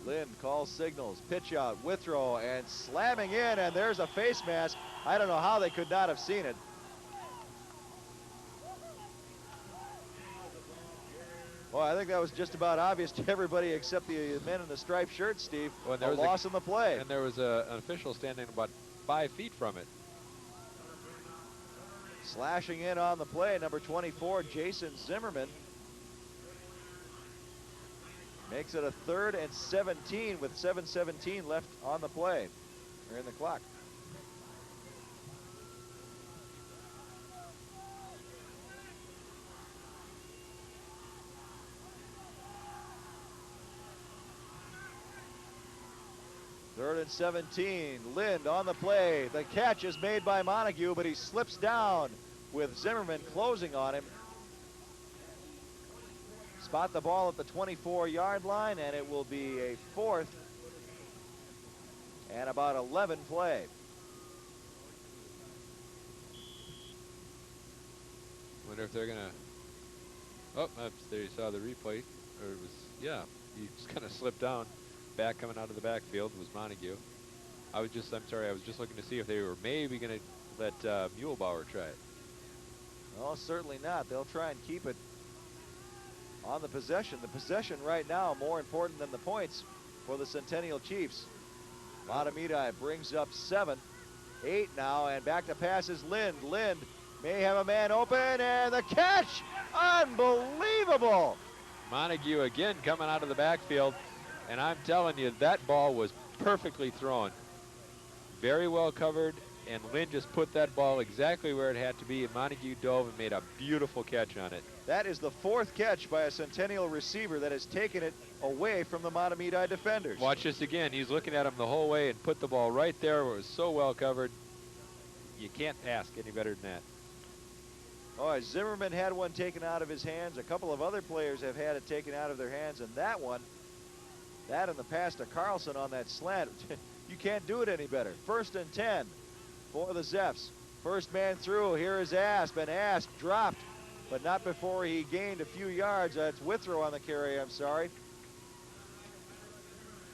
Lind calls signals, pitch out, Withrow, and slamming in, and there's a face mask. I don't know how they could not have seen it. Well, I think that was just about obvious to everybody except the men in the striped shirts, Steve. Well, there a was loss in the play. And there was an official standing about 5 feet from it. Slashing in on the play, number 24, Jason Zimmerman. Makes it a 3rd and 17 with 7:17 left on the play, or in the clock. Third and 17, Lind on the play. The catch is made by Montague, but he slips down with Zimmerman closing on him. Spot the ball at the 24-yard line, and it will be a 4th and about 11 play. Wonder if they're gonna. Oh, there you saw the replay. Or it was, yeah, he just kind of slipped down. Back coming out of the backfield was Montague. I'm sorry, I was just looking to see if they were maybe gonna let Muehlbauer try it. Well, certainly not. They'll try and keep it on the possession. The possession right now more important than the points for the Centennial Chiefs. Mahtomedi brings up 7, 8 now, and back to pass is Lind. Lind may have a man open, and the catch! Unbelievable! Montague again coming out of the backfield, and I'm telling you, that ball was perfectly thrown. Very well covered, and Lind just put that ball exactly where it had to be, and Montague dove and made a beautiful catch on it. That is the 4th catch by a Centennial receiver that has taken it away from the Mahtomedi defenders. Watch this again. He's looking at him the whole way and put the ball right there where it was so well covered. You can't ask any better than that. Oh, Zimmerman had one taken out of his hands. A couple of other players have had it taken out of their hands, and that one, that and the pass to Carlson on that slant, you can't do it any better. 1st and 10 for the Zepps. First man through, here is Asp, and Asp dropped, but not before he gained a few yards. That's Withrow on the carry, I'm sorry.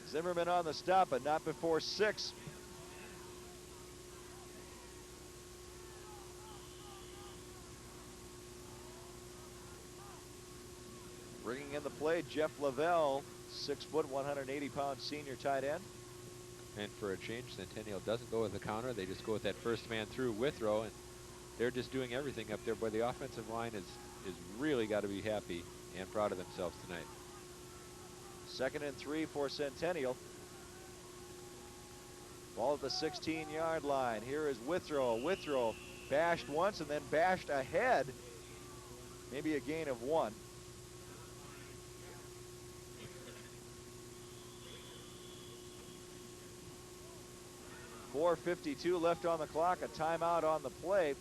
Zimmerman on the stop, but not before 6. Bringing in the play, Jeff Lavelle, 6 foot, 180-pound senior tight end. And for a change, Centennial doesn't go with the counter. They just go with that first man through Withrow, and they're just doing everything up there. Boy, the offensive line is really got to be happy and proud of themselves tonight. 2nd and 3 for Centennial. Ball at the 16-yard line. Here is Withrow. Withrow bashed once and then bashed ahead. Maybe a gain of 1. .452 left on the clock, a timeout on the play.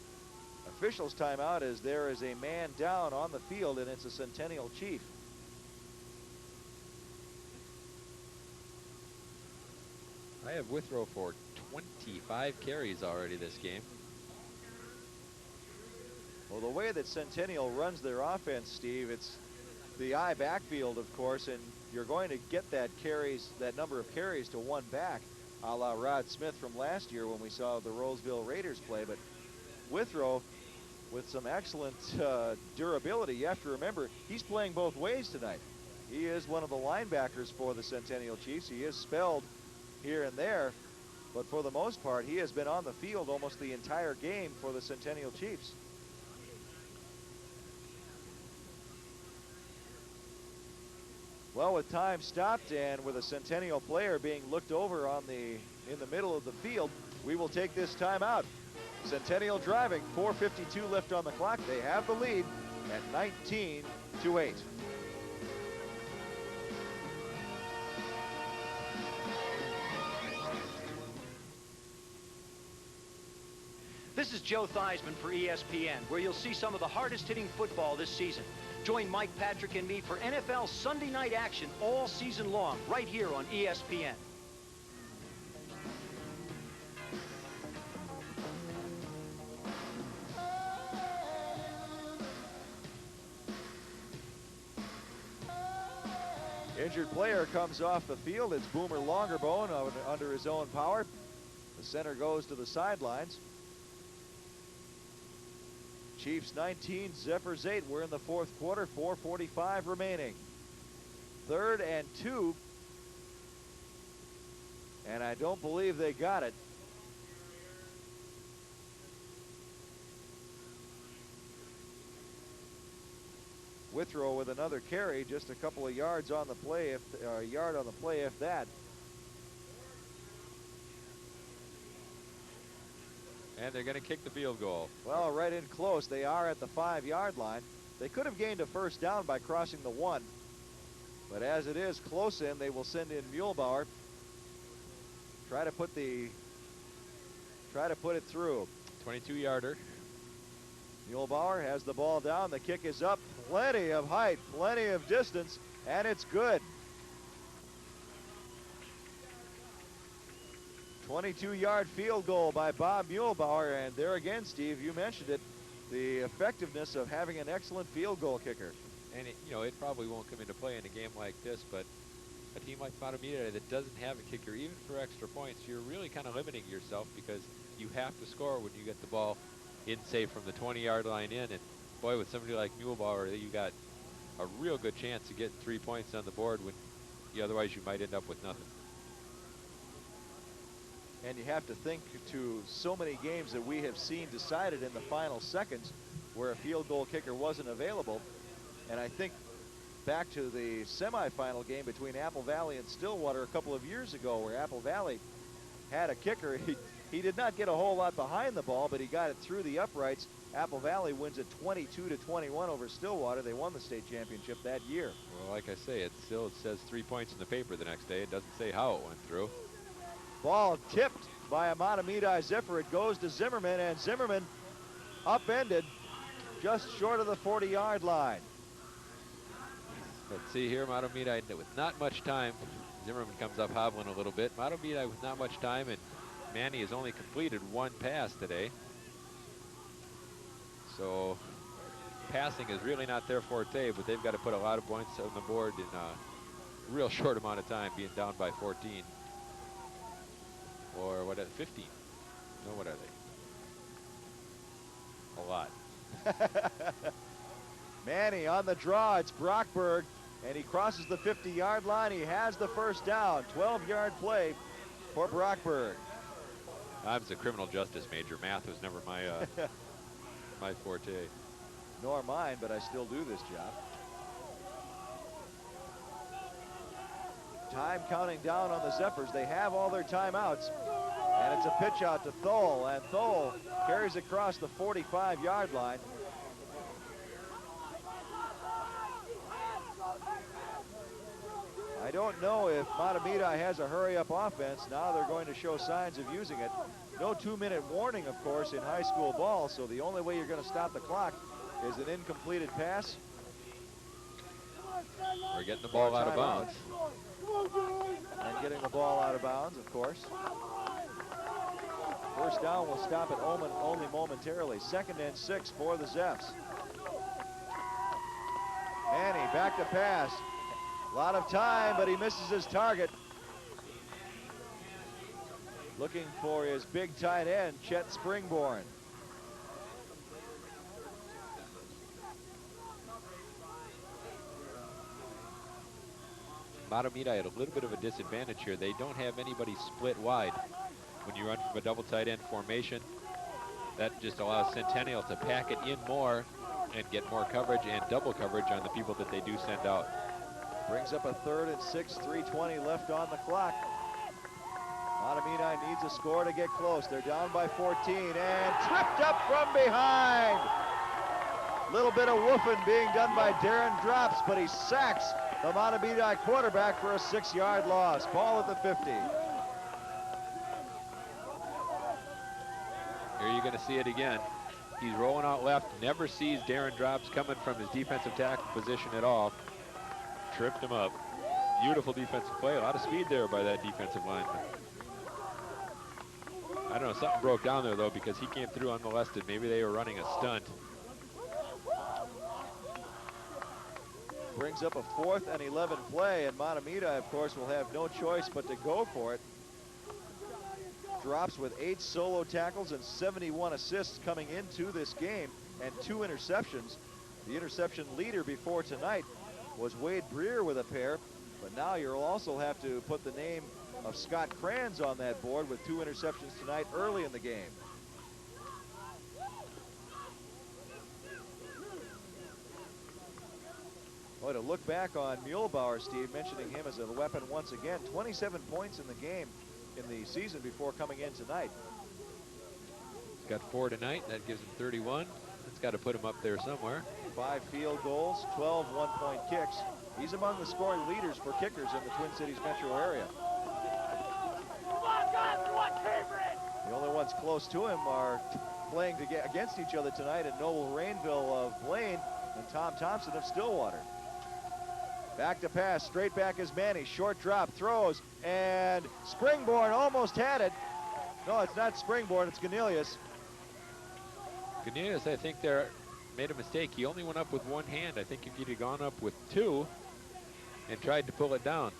Officials timeout as there is a man down on the field, and it's a Centennial Chief. I have Withrow for 25 carries already this game. Well, the way that Centennial runs their offense, Steve, it's the I backfield, of course, and you're going to get that number of carries to one back, a la Rod Smith from last year when we saw the Roseville Raiders play. But Withrow, with some excellent durability, you have to remember, he's playing both ways tonight. He is one of the linebackers for the Centennial Chiefs. He is spelled here and there, but for the most part, he has been on the field almost the entire game for the Centennial Chiefs. Well, with time stopped and with a Centennial player being looked over in the middle of the field, we will take this timeout. Centennial driving, 4:52 left on the clock. They have the lead at 19-8. This is Joe Theismann for ESPN, where you'll see some of the hardest-hitting football this season. Join Mike Patrick and me for NFL Sunday night action all season long, right here on ESPN. Injured player comes off the field. It's Boomer Longerbone under his own power. The center goes to the sidelines. Chiefs 19, Zephyrs 8. We're in the fourth quarter, 4:45 remaining. 3rd and 2. And I don't believe they got it. Withrow with another carry, just a couple of yards on the play, a yard on the play, if that. And they're going to kick the field goal. Well, right in close. They are at the 5-yard line. They could have gained a first down by crossing the 1. But as it is close in, they will send in Muehlbauer. Try to put it through. 22-yarder. Muehlbauer has the ball down. The kick is up. Plenty of height, plenty of distance, and it's good. 22-yard field goal by Bob Muehlbauer, and there again, Steve, you mentioned it, the effectiveness of having an excellent field goal kicker. And it probably won't come into play in a game like this, but a team like Mahtomedi that doesn't have a kicker, even for extra points, you're really kind of limiting yourself because you have to score when you get the ball in, say, from the 20-yard line in. And boy, with somebody like Muehlbauer, you got a real good chance of getting 3 points on the board when otherwise you might end up with nothing. And you have to think to so many games that we have seen decided in the final seconds where a field goal kicker wasn't available. And I think back to the semifinal game between Apple Valley and Stillwater a couple of years ago where Apple Valley had a kicker. He did not get a whole lot behind the ball, but he got it through the uprights. Apple Valley wins it 22-21 over Stillwater. They won the state championship that year. Well, like I say, it says 3 points in the paper the next day. It doesn't say how it went through. Ball tipped by a Mahtomedi Zephyr. It goes to Zimmerman, and Zimmerman upended just short of the 40-yard line. Let's see here, Mahtomedi with not much time. Zimmerman comes up hobbling a little bit. Mahtomedi with not much time, and Manny has only completed 1 pass today. So passing is really not their forte, but they've got to put a lot of points on the board in a real short amount of time, being down by 14. Or what, 15? No, what are they? A lot. Manny on the draw. It's Brockberg, and he crosses the 50-yard line. He has the first down. 12-yard play for Brockberg. I was a criminal justice major. Math was never my my forte. Nor mine, but I still do this job. Time counting down on the Zephyrs. They have all their timeouts. And it's a pitch out to Thole, and Thole carries across the 45-yard line. I don't know if Mahtomedi has a hurry-up offense. Now they're going to show signs of using it. No 2-minute warning, of course, in high school ball, so the only way you're going to stop the clock is an incompleted pass. We're getting the ball out of bounds. And getting the ball out of bounds, of course. First down will stop it only momentarily. 2nd and 6 for the Zepps. Manny back to pass. A lot of time, but he misses his target. Looking for his big tight end, Chet Springborn. Mahtomedi had a little bit of a disadvantage here. They don't have anybody split wide. When you run from a double tight end formation, that just allows Centennial to pack it in more and get more coverage and double coverage on the people that they do send out. Brings up a 3rd and 6, 3:20 left on the clock. Mahtomedi needs a score to get close. They're down by 14 and tripped up from behind. Little bit of woofing being done by Darren Drops, but he sacks the Mahtomedi quarterback for a 6-yard loss. Ball at the 50. Here you're going to see it again. He's rolling out left, never sees Darren Drops coming from his defensive tackle position at all. Tripped him up. Beautiful defensive play. A lot of speed there by that defensive lineman. I don't know, something broke down there, though, because he came through unmolested. Maybe they were running a stunt. Brings up a 4th and 11 play, and Mahtomedi, of course, will have no choice but to go for it. Drops with 8 solo tackles and 71 assists coming into this game, and 2 interceptions. The interception leader before tonight was Wade Breer with a pair, but now you'll also have to put the name of Scott Kranz on that board with 2 interceptions tonight early in the game. Boy, to look back on Muehlbauer, Steve, mentioning him as a weapon once again. 27 points in the game in the season before coming in tonight. He's got 4 tonight. That gives him 31. That's got to put him up there somewhere. 5 field goals, 12 one-point kicks. He's among the scoring leaders for kickers in the Twin Cities metro area. The only ones close to him are playing against each other tonight in Noble Rainville of Blaine and Tom Thompson of Stillwater. Back to pass, straight back is Manny. Short drop, throws, and Springborn almost had it. No, it's not Springborn, it's Ganelius. Ganelius, I think, there made a mistake. He only went up with 1 hand. I think if he'd have gone up with 2 and tried to pull it down,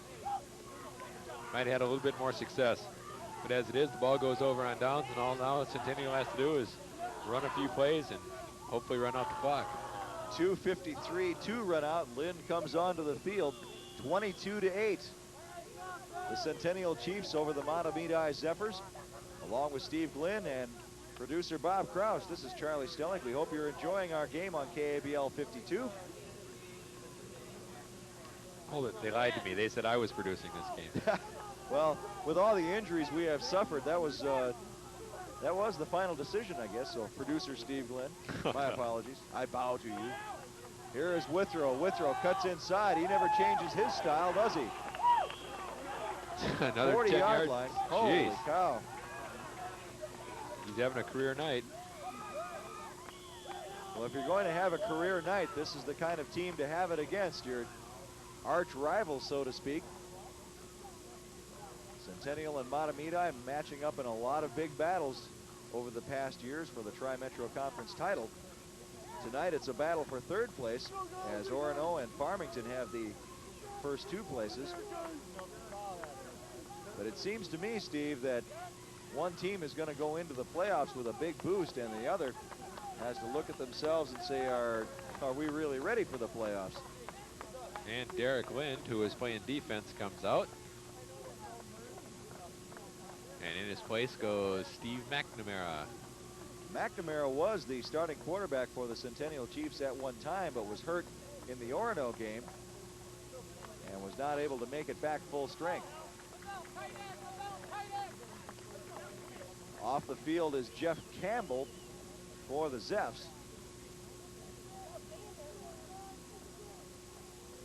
might have had a little bit more success. But as it is, the ball goes over on downs, and all now Centennial has to do is run a few plays and hopefully run out the clock. 2:53 to run out. Lynn comes onto the field, 22-8. The Centennial Chiefs over the Mahtomedi Zephyrs, along with Steve Glynn and producer Bob Kraus. This is Charlie Stelling. We hope you're enjoying our game on KABL 52. Hold it, they lied to me. They said I was producing this game. Well, with all the injuries we have suffered, that was the final decision, I guess. So, producer Steve Glenn, my apologies. I bow to you. Here is Withrow. Withrow cuts inside. He never changes his style, does he? Another 40-yard line. Holy cow. He's having a career night. Well, if you're going to have a career night, this is the kind of team to have it against. Your arch rival, so to speak. Centennial and Mahtomedi matching up in a lot of big battles over the past years for the Tri-Metro Conference title. Tonight it's a battle for 3rd place, as Orono and Farmington have the first 2 places. But it seems to me, Steve, that one team is going to go into the playoffs with a big boost, and the other has to look at themselves and say, are we really ready for the playoffs? And Derek Lind, who is playing defense, comes out. And in his place goes Steve McNamara. McNamara was the starting quarterback for the Centennial Chiefs at one time, but was hurt in the Orono game and was not able to make it back full strength. Off the field is Jeff Campbell for the Zephs.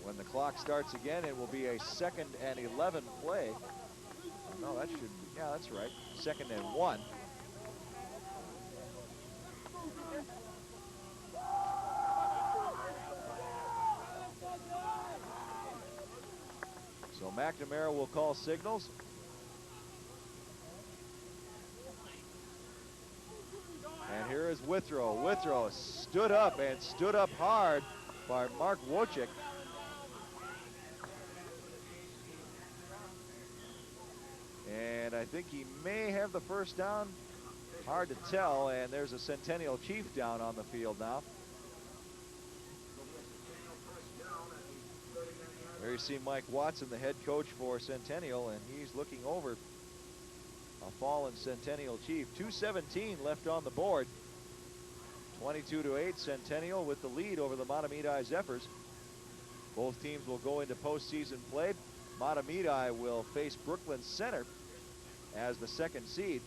When the clock starts again, it will be a 2nd and 11 play. No, that should, yeah, that's right. 2nd and 1. So McNamara will call signals. And here is Withrow. Withrow stood up and stood up hard by Mark Wojcik. And I think he may have the first down. Hard to tell, and there's a Centennial Chief down on the field now. There you see Mike Watson, the head coach for Centennial, and he's looking over a fallen Centennial Chief. 2:17 left on the board. 22-8, Centennial with the lead over the Mahtomedi Zephyrs. Both teams will go into postseason play. Mahtomedi will face Brooklyn Center as the 2nd seed.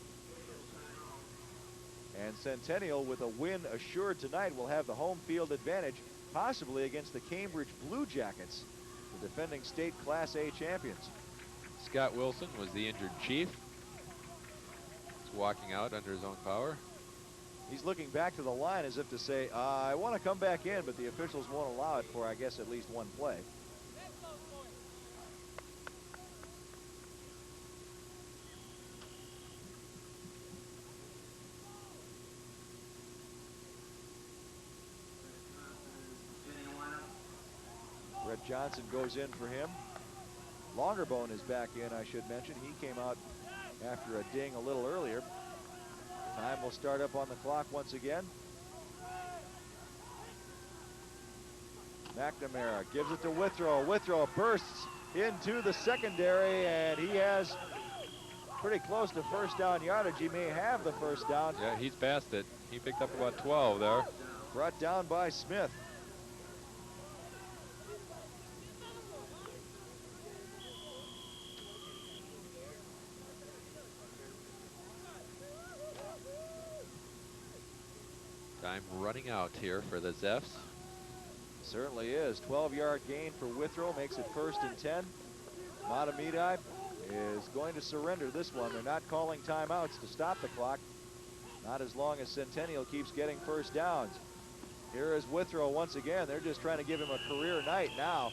And Centennial, with a win assured tonight, will have the home field advantage, possibly against the Cambridge Blue Jackets, the defending state Class A champions. Scott Wilson was the injured chief. He's walking out under his own power. He's looking back to the line as if to say, I want to come back in, but the officials won't allow it for, I guess, at least one play. Red Johnson goes in for him. Longerbone is back in, I should mention. He came out after a ding a little earlier. Time will start up on the clock once again. McNamara gives it to Withrow. Withrow bursts into the secondary, and he has pretty close to first down yardage. He may have the first down. Yeah, he's past it. He picked up about 12 there. Brought down by Smith. Time running out here for the Zeffs. Certainly is. 12-yard gain for Withrow makes it 1st and 10. Mahtomedi is going to surrender this one. They're not calling timeouts to stop the clock. Not as long as Centennial keeps getting first downs. Here is Withrow once again. They're just trying to give him a career night now.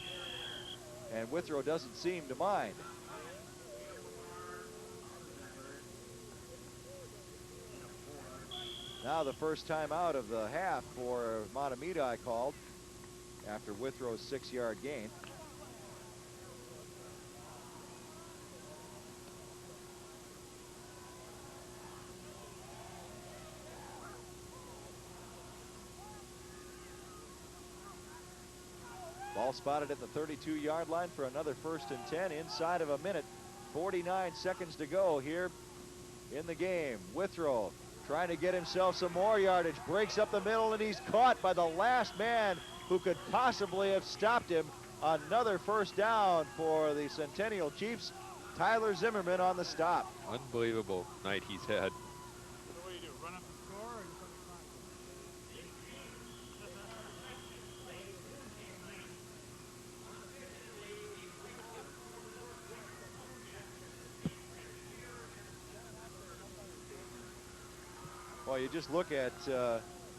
And Withrow doesn't seem to mind. Now the first time out of the half for Mahtomedi called after Withrow's 6-yard gain. Ball spotted at the 32-yard line for another 1st and 10 inside of a minute. 49 seconds to go here in the game. Withrow trying to get himself some more yardage. Breaks up the middle, and he's caught by the last man who could possibly have stopped him. Another first down for the Centennial Chiefs. Tyler Zimmerman on the stop. Unbelievable night he's had. What do you do, run up the score, or you put the Well, you just look at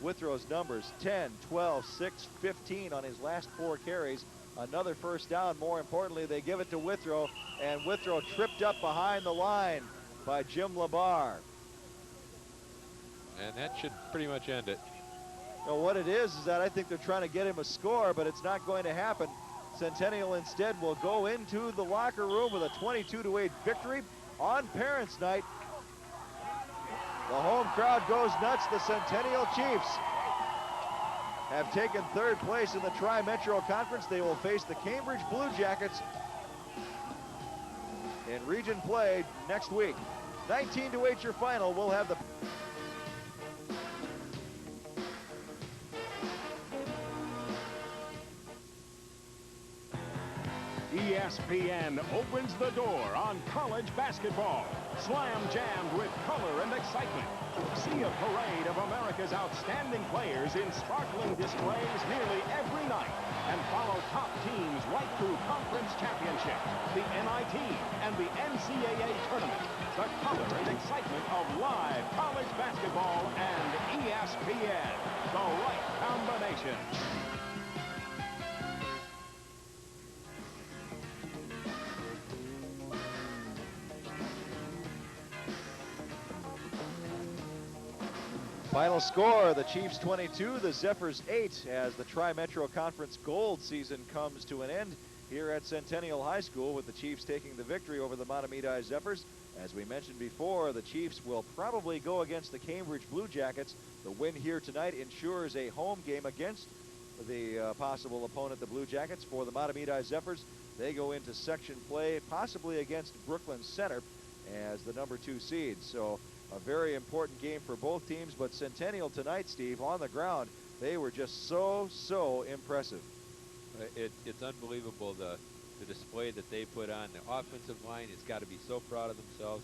Withrow's numbers, 10, 12, 6, 15 on his last 4 carries. Another first down. More importantly, they give it to Withrow, and Withrow tripped up behind the line by Jim LaBar. And that should pretty much end it. Now, what it is that I think they're trying to get him a score, but it's not going to happen. Centennial instead will go into the locker room with a 22-8 victory on Parents' Night. The home crowd goes nuts. The Centennial Chiefs have taken 3rd place in the Tri-Metro Conference. They will face the Cambridge Blue Jackets in region play next week. 19-8 your final. We'll have the ESPN opens the door on college basketball. Slam jammed with color and excitement. See a parade of America's outstanding players in sparkling displays nearly every night. And follow top teams right through conference championship, the NIT, and the NCAA tournament. The color and excitement of live college basketball and ESPN. The right combination. final score, the Chiefs 22, the Zephyrs 8, as the Tri-Metro Conference Gold season comes to an end here at Centennial High School, with the Chiefs taking the victory over the Mahtomedi Zephyrs. As we mentioned before, the Chiefs will probably go against the Cambridge Blue Jackets. The win here tonight ensures a home game against the possible opponent, the Blue Jackets. For the Mahtomedi Zephyrs, they go into section play, possibly against Brooklyn Center as the #2 seed. So a very important game for both teams, but Centennial tonight, Steve, on the ground, they were just so impressive. It's unbelievable the display that they put on. The offensive line has got to be so proud of themselves.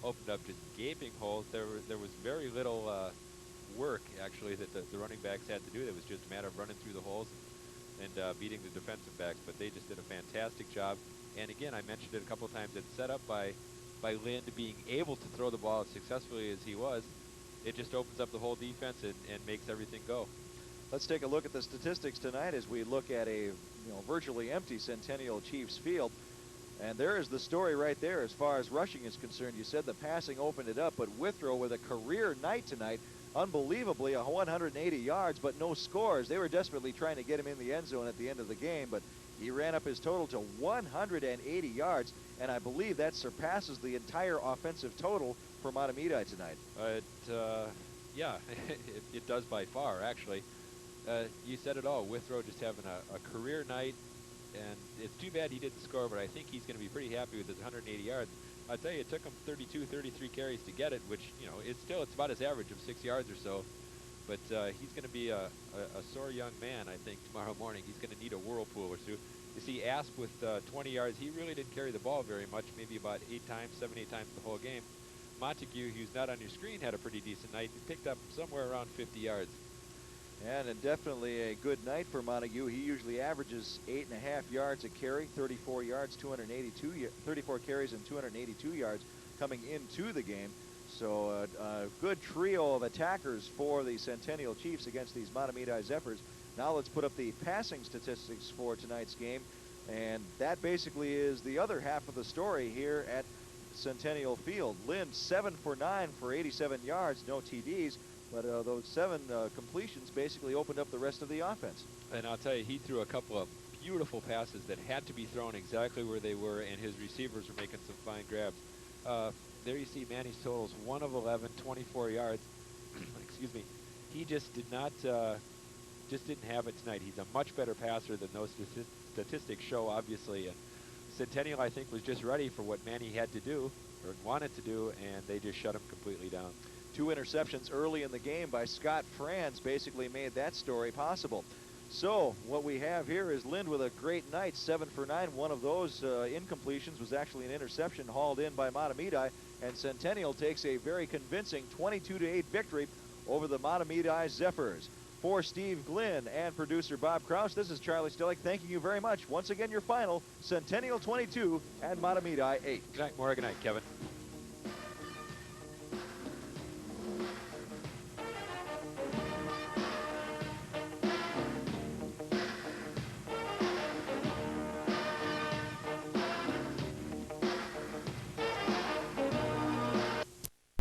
Opened up just gaping holes. There was very little work, actually, that the running backs had to do. It was just a matter of running through the holes and beating the defensive backs, but they just did a fantastic job. And again, I mentioned it a couple times, it's set up by Lind being able to throw the ball as successfully as he was. It just opens up the whole defense and makes everything go. Let's take a look at the statistics tonight as we look at a virtually empty Centennial Chiefs field. And there is the story right there as far as rushing is concerned. You said the passing opened it up, but Withrow with a career night tonight, unbelievably, 180 yards, but no scores. They were desperately trying to get him in the end zone at the end of the game, but He ran up his total to 180 yards, and I believe that surpasses the entire offensive total for Mahtomedi tonight. Yeah, it does by far, actually. You said it all. Withrow just having a career night, and it's too bad he didn't score, but I think he's going to be pretty happy with his 180 yards. I tell you, it took him 32, 33 carries to get it, which, you know, it's about his average of 6 yards or so. But he's going to be a sore young man, I think, tomorrow morning. He's going to need a whirlpool or two. You see, Asp with 20 yards, he really didn't carry the ball very much, maybe about 7, 8 times the whole game. Montague, who's not on your screen, had a pretty decent night. He picked up somewhere around 50 yards. And definitely a good night for Montague. He usually averages 8.5 yards a carry, 34 yards, 34 carries and 282 yards coming into the game. So a good trio of attackers for the Centennial Chiefs against these Mahtomedi Zephyrs. Now let's put up the passing statistics for tonight's game. And that basically is the other half of the story here at Centennial Field. Lind 7 for 9 for 87 yards, no TDs. But those 7 completions basically opened up the rest of the offense. And I'll tell you, he threw a couple of beautiful passes that had to be thrown exactly where they were, and his receivers were making some fine grabs. There you see Manny's totals, 1 of 11, 24 yards. Excuse me. He just did not, just didn't have it tonight. He's a much better passer than those statistics show, obviously. And Centennial, I think, was just ready for what Manny had to do, or wanted to do, and they just shut him completely down. 2 interceptions early in the game by Scott Franz basically made that story possible. So what we have here is Lind with a great night, 7 for 9. One of those incompletions was actually an interception hauled in by Mahtomedi, and Centennial takes a very convincing 22-8 victory over the Mahtomedi Zephyrs. For Steve Glynn and producer Bob Kraus, this is Charlie Stillick thanking you very much. Once again, your final, Centennial 22 and Mahtomedi 8. Good night, Maura. Good night, Kevin.